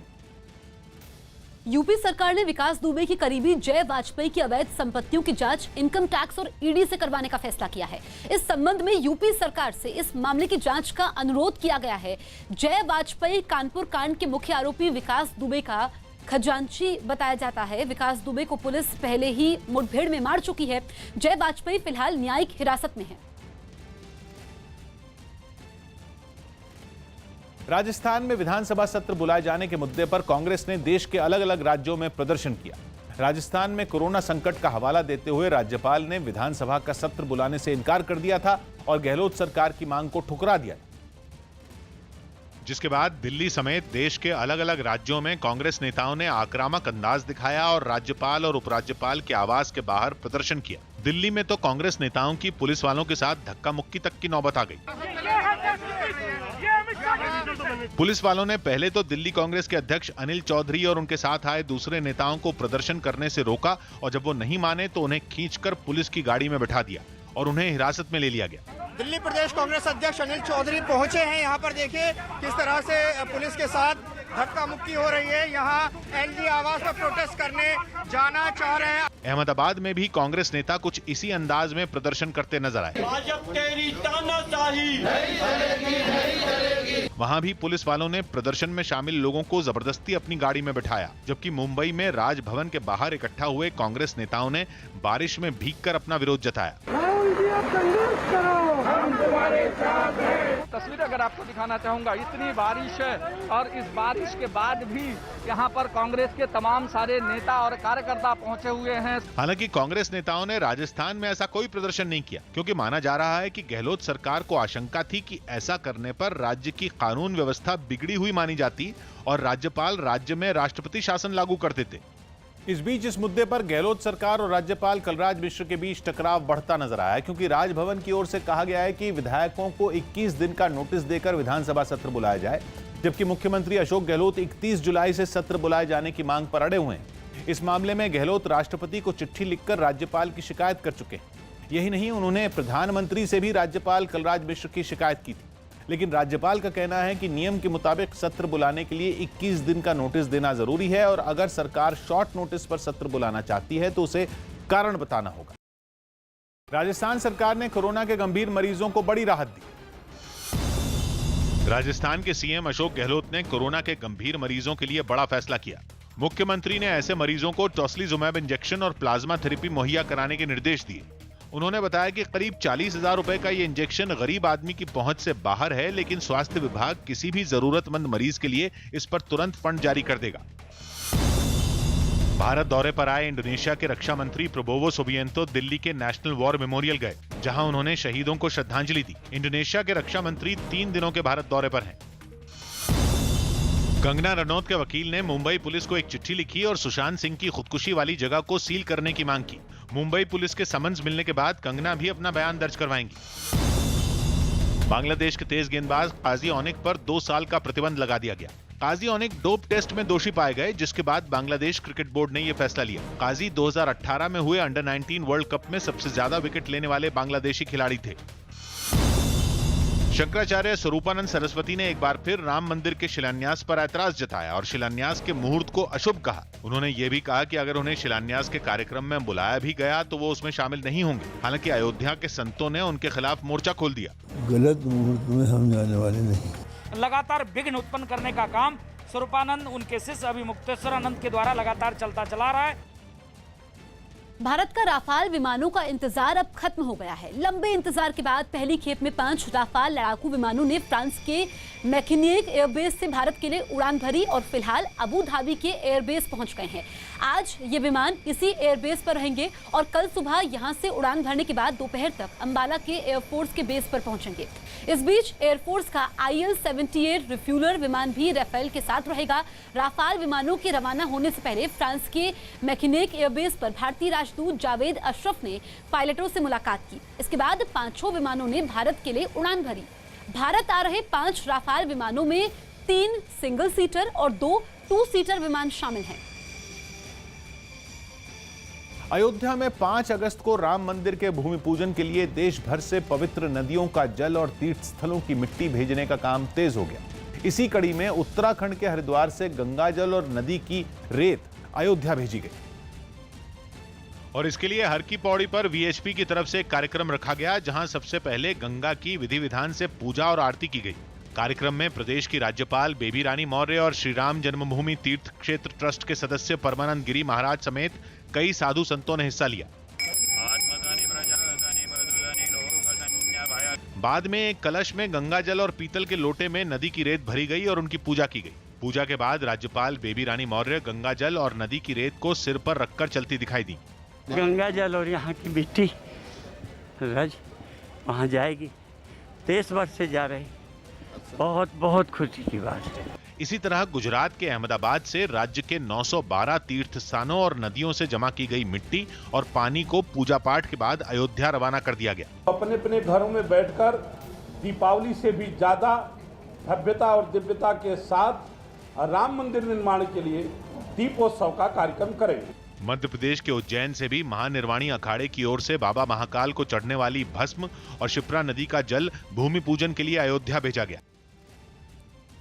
यूपी सरकार ने विकास दुबे की करीबी जय वाजपेयी की अवैध संपत्तियों की जांच इनकम टैक्स और ईडी से करवाने का फैसला किया है। इस संबंध में यूपी सरकार से इस मामले की जांच का अनुरोध किया गया है। जय वाजपेयी कानपुर कांड के मुख्य आरोपी विकास दुबे का खजांची बताया जाता है। विकास दुबे को पुलिस पहले ही मुठभेड़ में मार चुकी है। जय वाजपेयी फिलहाल न्यायिक हिरासत में है। राजस्थान में विधानसभा सत्र बुलाए जाने के मुद्दे पर कांग्रेस ने देश के अलग अलग राज्यों में प्रदर्शन किया। राजस्थान में कोरोना संकट का हवाला देते हुए राज्यपाल ने विधानसभा का सत्र बुलाने से इनकार कर दिया था और गहलोत सरकार की मांग को ठुकरा दिया, जिसके बाद दिल्ली समेत देश के अलग अलग राज्यों में कांग्रेस नेताओं ने आक्रामक अंदाज दिखाया और राज्यपाल और उपराज्यपाल के आवास के बाहर प्रदर्शन किया। दिल्ली में तो कांग्रेस नेताओं की पुलिस वालों के साथ धक्का मुक्की तक की नौबत आ गई। पुलिस वालों ने पहले तो दिल्ली कांग्रेस के अध्यक्ष अनिल चौधरी और उनके साथ आए दूसरे नेताओं को प्रदर्शन करने से रोका और जब वो नहीं माने तो उन्हें खींचकर पुलिस की गाड़ी में बिठा दिया और उन्हें हिरासत में ले लिया गया। दिल्ली प्रदेश कांग्रेस अध्यक्ष अनिल चौधरी पहुंचे हैं। यहाँ पर देखिए किस तरह से पुलिस के साथ धक्का मुक्की हो रही है। यहाँ एलजी आवास पर प्रोटेस्ट करने जाना चाह रहे हैं। अहमदाबाद में भी कांग्रेस नेता कुछ इसी अंदाज में प्रदर्शन करते नजर आए। वहां भी पुलिस वालों ने प्रदर्शन में शामिल लोगों को जबरदस्ती अपनी गाड़ी में बिठाया, जबकि मुंबई में राजभवन के बाहर इकट्ठा हुए कांग्रेस नेताओं ने बारिश में भीगकर अपना विरोध जताया। तस्वीर अगर आपको दिखाना चाहूंगा, इतनी बारिश है और इस बारिश के बाद भी यहाँ पर कांग्रेस के तमाम सारे नेता और कार्यकर्ता पहुंचे हुए हैं। हालांकि कांग्रेस नेताओं ने राजस्थान में ऐसा कोई प्रदर्शन नहीं किया, क्योंकि माना जा रहा है कि गहलोत सरकार को आशंका थी कि ऐसा करने पर राज्य की कानून व्यवस्था बिगड़ी हुई मानी जाती और राज्यपाल राज्य में राष्ट्रपति शासन लागू कर देते। इस बीच इस मुद्दे पर गहलोत सरकार और राज्यपाल कलराज मिश्र के बीच टकराव बढ़ता नजर आया, क्योंकि राजभवन की ओर से कहा गया है कि विधायकों को 21 दिन का नोटिस देकर विधानसभा सत्र बुलाया जाए, जबकि मुख्यमंत्री अशोक गहलोत 31 जुलाई से सत्र बुलाए जाने की मांग पर अड़े हुए हैं। इस मामले में गहलोत राष्ट्रपति को चिट्ठी लिखकर राज्यपाल की शिकायत कर चुके हैं। यही नहीं, उन्होंने प्रधानमंत्री से भी राज्यपाल कलराज मिश्र की शिकायत की थी, लेकिन राज्यपाल का कहना है कि नियम के मुताबिक सत्र बुलाने के लिए 21 दिन का नोटिस देना जरूरी है और अगर सरकार शॉर्ट नोटिस पर सत्र बुलाना चाहती है तो उसे कारण बताना होगा। राजस्थान सरकार ने कोरोना के गंभीर मरीजों को बड़ी राहत दी। राजस्थान के सीएम अशोक गहलोत ने कोरोना के गंभीर मरीजों के लिए बड़ा फैसला किया। मुख्यमंत्री ने ऐसे मरीजों को टोसिलिजुमैब इंजेक्शन और प्लाज्मा थेरेपी मुहैया कराने के निर्देश दिए। उन्होंने बताया कि करीब 40,000 रुपए का ये इंजेक्शन गरीब आदमी की पहुंच से बाहर है, लेकिन स्वास्थ्य विभाग किसी भी जरूरतमंद मरीज के लिए इस पर तुरंत फंड जारी कर देगा। भारत दौरे पर आए इंडोनेशिया के रक्षा मंत्री प्रबोवो सुबिएंतो दिल्ली के नेशनल वॉर मेमोरियल गए, जहां उन्होंने शहीदों को श्रद्धांजलि दी। इंडोनेशिया के रक्षा मंत्री 3 दिनों के भारत दौरे पर हैं। कंगना रनौत के वकील ने मुंबई पुलिस को एक चिट्ठी लिखी और सुशांत सिंह की खुदकुशी वाली जगह को सील करने की मांग की। मुंबई पुलिस के समन्स मिलने के बाद कंगना भी अपना बयान दर्ज करवाएंगी। बांग्लादेश के तेज गेंदबाज काजी ओनिक पर 2 साल का प्रतिबंध लगा दिया गया। काजी ओनिक डोप टेस्ट में दोषी पाए गए, जिसके बाद बांग्लादेश क्रिकेट बोर्ड ने यह फैसला लिया। काजी 2018 में हुए अंडर 19 वर्ल्ड कप में सबसे ज्यादा विकेट लेने वाले बांग्लादेशी खिलाड़ी थे। शंकराचार्य स्वरूपानंद सरस्वती ने एक बार फिर राम मंदिर के शिलान्यास पर ऐतराज जताया और शिलान्यास के मुहूर्त को अशुभ कहा। उन्होंने ये भी कहा कि अगर उन्हें शिलान्यास के कार्यक्रम में बुलाया भी गया तो वो उसमें शामिल नहीं होंगे। हालांकि अयोध्या के संतों ने उनके खिलाफ मोर्चा खोल दिया। गलत मुहूर्त में हम जाने वाले नहीं। लगातार विघ्न उत्पन्न करने का काम स्वरूपानंद, उनके शिष्य अभिमुक्तेश्वरानंद के द्वारा लगातार चलता चला रहा है। भारत का राफाल विमानों का इंतजार अब खत्म हो गया है। लंबे इंतजार के बाद पहली खेप में 5 राफाल लड़ाकू विमानों ने फ्रांस के मैकिनिक एयरबेस से भारत के लिए उड़ान भरी और फिलहाल अबू धाबी के एयरबेस पहुंच गए हैं। आज ये विमान इसी एयरबेस पर रहेंगे और कल सुबह यहां से उड़ान भरने के बाद दोपहर तक अंबाला के एयरफोर्स के बेस पर पहुंचेंगे। इस बीच एयरफोर्स का IL-78 रिफ्यूलर विमान भी राफेल के साथ रहेगा। राफाल विमानों के रवाना होने से पहले फ्रांस के मैकिनिक एयरबेस पर भारतीय राजदूत जावेद अशरफ ने पायलटों से मुलाकात की। इसके बाद 5 विमानों ने भारत के लिए उड़ान भरी। भारत आ रहे 5 राफाल विमानों में 3 सिंगल सीटर और 2 2 सीटर विमान शामिल हैं। अयोध्या में 5 अगस्त को राम मंदिर के भूमि पूजन के लिए देश भर से पवित्र नदियों का जल और तीर्थ स्थलों की मिट्टी भेजने का काम तेज हो गया। इसी कड़ी में उत्तराखंड के हरिद्वार से गंगा जल और नदी की रेत अयोध्या भेजी गई और इसके लिए हर की पौड़ी पर VHP की तरफ से एक कार्यक्रम रखा गया, जहां सबसे पहले गंगा की विधि विधान से पूजा और आरती की गई। कार्यक्रम में प्रदेश की राज्यपाल बेबी रानी मौर्य और श्री राम जन्मभूमि तीर्थ क्षेत्र ट्रस्ट के सदस्य परमानंद गिरी महाराज समेत कई साधु संतों ने हिस्सा लिया। बाद में एक कलश में गंगा जल और पीतल के लोटे में नदी की रेत भरी गई और उनकी पूजा की गई। पूजा के बाद राज्यपाल बेबी रानी मौर्य गंगा जल और नदी की रेत को सिर पर रखकर चलती दिखाई दी। गंगा जल और यहाँ की मिट्टी रज वहाँ जाएगी, देश भर से जा रही, बहुत बहुत खुशी की बात है। इसी तरह गुजरात के अहमदाबाद से राज्य के 912 तीर्थ स्थानों और नदियों से जमा की गई मिट्टी और पानी को पूजा पाठ के बाद अयोध्या रवाना कर दिया गया। अपने अपने घरों में बैठकर दीपावली से भी ज्यादा भव्यता और दिव्यता के साथ राम मंदिर निर्माण के लिए दीपोत्सव का कार्यक्रम करेंगे। मध्य प्रदेश के उज्जैन से भी महानिर्वाणी अखाड़े की ओर से बाबा महाकाल को चढ़ने वाली भस्म और शिप्रा नदी का जल भूमि पूजन के लिए अयोध्या भेजा गया।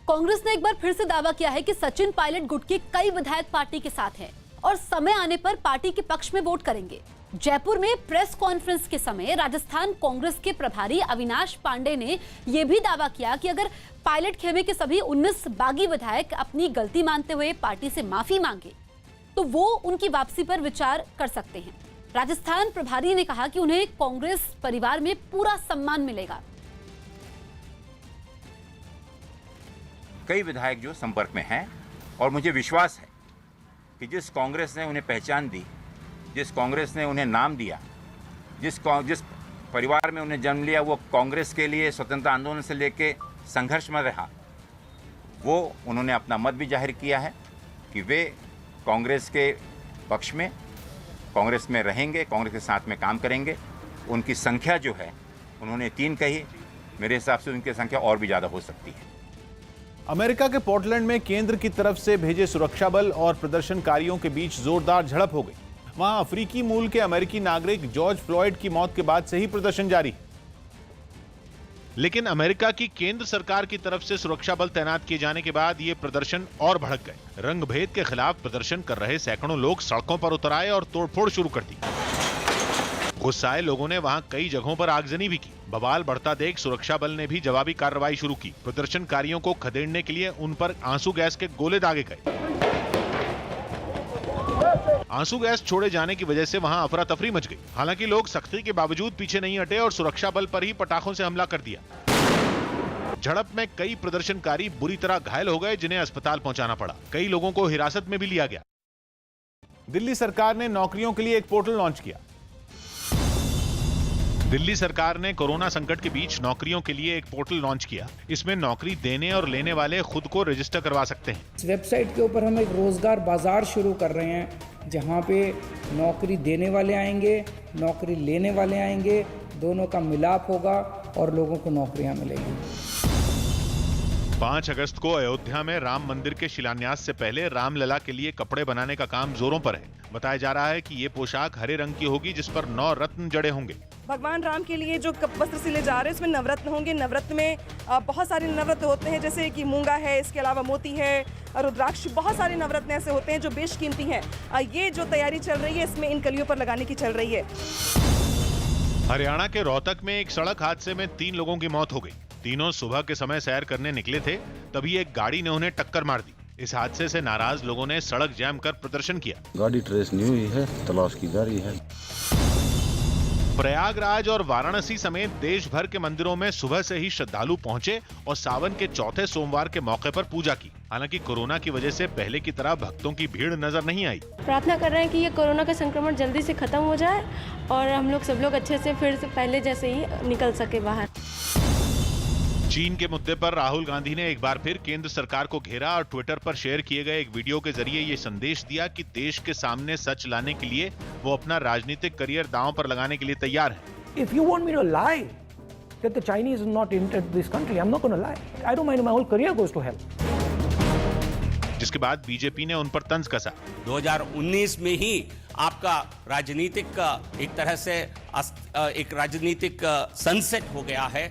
कांग्रेस ने एक बार फिर से दावा किया है कि सचिन पायलट गुट के कई विधायक पार्टी के साथ हैं और समय आने पर पार्टी के पक्ष में वोट करेंगे। जयपुर में प्रेस कॉन्फ्रेंस के समय राजस्थान कांग्रेस के प्रभारी अविनाश पांडे ने यह भी दावा किया कि अगर पायलट खेमे के सभी 19 बागी विधायक अपनी गलती मानते हुए पार्टी से माफी मांगे तो वो उनकी वापसी पर विचार कर सकते हैं। राजस्थान प्रभारी ने कहा कि उन्हें कांग्रेस परिवार में पूरा सम्मान मिलेगा। कई विधायक जो संपर्क में हैं और मुझे विश्वास है कि जिस कांग्रेस ने उन्हें पहचान दी, जिस कांग्रेस ने उन्हें नाम दिया, जिस परिवार में उन्हें जन्म लिया, वो कांग्रेस के लिए स्वतंत्रता आंदोलन से लेके संघर्ष में रहा, वो उन्होंने अपना मत भी जाहिर किया है कि वे कांग्रेस के पक्ष में, कांग्रेस में रहेंगे, कांग्रेस के साथ में काम करेंगे। उनकी संख्या जो है, उन्होंने 3 कही, मेरे हिसाब से उनकी संख्या और भी ज़्यादा हो सकती है। अमेरिका के पोर्टलैंड में केंद्र की तरफ से भेजे सुरक्षा बल और प्रदर्शनकारियों के बीच जोरदार झड़प हो गई। वहां अफ्रीकी मूल के अमेरिकी नागरिक जॉर्ज फ्लॉयड की मौत के बाद से ही प्रदर्शन जारी है। लेकिन अमेरिका की केंद्र सरकार की तरफ से सुरक्षा बल तैनात किए जाने के बाद ये प्रदर्शन और भड़क गए। रंगभेद के खिलाफ प्रदर्शन कर रहे सैकड़ों लोग सड़कों पर उतर आए और तोड़फोड़ शुरू कर दी। गुस्साए लोगों ने वहां कई जगहों पर आगजनी भी की। बवाल बढ़ता देख सुरक्षा बल ने भी जवाबी कार्रवाई शुरू की। प्रदर्शनकारियों को खदेड़ने के लिए उन पर आंसू गैस के गोले दागे गए। आंसू गैस छोड़े जाने की वजह से वहां अफरा तफरी मच गई। हालांकि लोग सख्ती के बावजूद पीछे नहीं हटे और सुरक्षा बल पर ही पटाखों से हमला कर दिया। झड़प में कई प्रदर्शनकारी बुरी तरह घायल हो गए, जिन्हें अस्पताल पहुंचाना पड़ा। कई लोगों को हिरासत में भी लिया गया। दिल्ली सरकार ने नौकरियों के लिए एक पोर्टल लॉन्च किया। दिल्ली सरकार ने कोरोना संकट के बीच नौकरियों के लिए एक पोर्टल लॉन्च किया। इसमें नौकरी देने और लेने वाले खुद को रजिस्टर करवा सकते हैं। इस वेबसाइट के ऊपर हम एक रोजगार बाजार शुरू कर रहे हैं, जहां पे नौकरी देने वाले आएंगे, नौकरी लेने वाले आएंगे, दोनों का मिलाप होगा और लोगों को नौकरियां मिलेंगी। 5 अगस्त को अयोध्या में राम मंदिर के शिलान्यास से पहले रामलला के लिए कपड़े बनाने का काम जोरों पर है। बताया जा रहा है कि ये पोशाक हरे रंग की होगी, जिस पर 9 रत्न जड़े होंगे। भगवान राम के लिए जो वस्त्र सिले जा रहे हैं उसमें नवरत्न होंगे। नवरत्न में बहुत सारे नवरत्न होते हैं, जैसे कि मूंगा है, इसके अलावा मोती है, रुद्राक्ष, बहुत सारे नवरत्न ऐसे होते हैं जो बेशकीमती हैं। ये जो तैयारी चल रही है इसमें इन कलियों पर लगाने की चल रही है। हरियाणा के रोहतक में एक सड़क हादसे में 3 लोगों की मौत हो गई। तीनों सुबह के समय सैर करने निकले थे, तभी एक गाड़ी ने उन्हें टक्कर मार दी। इस हादसे से नाराज लोगों ने सड़क जैम कर प्रदर्शन किया। गाड़ी ट्रेस नहीं हुई है, तलाश की जा रही है। प्रयागराज और वाराणसी समेत देश भर के मंदिरों में सुबह से ही श्रद्धालु पहुंचे और सावन के चौथे सोमवार के मौके पर पूजा की। हालांकि कोरोना की वजह से पहले की तरह भक्तों की भीड़ नजर नहीं आई। प्रार्थना कर रहे हैं कि ये कोरोना का संक्रमण जल्दी से खत्म हो जाए और हम लोग सब लोग अच्छे से फिर से पहले जैसे ही निकल सके बाहर। चीन के मुद्दे पर राहुल गांधी ने एक बार फिर केंद्र सरकार को घेरा और ट्विटर पर शेयर किए गए एक वीडियो के जरिए ये संदेश दिया कि देश के सामने सच लाने के लिए वो अपना राजनीतिक करियर दांव पर लगाने के लिए तैयार है। If you want me to lie that the Chinese is not entered this country, I'm not going to lie. I don't mind, my whole career goes to hell. जिसके बाद बीजेपी ने उन पर तंज कसा। 2019 में ही आपका राजनीतिक एक तरह से एक राजनीतिक सनसेट हो गया है।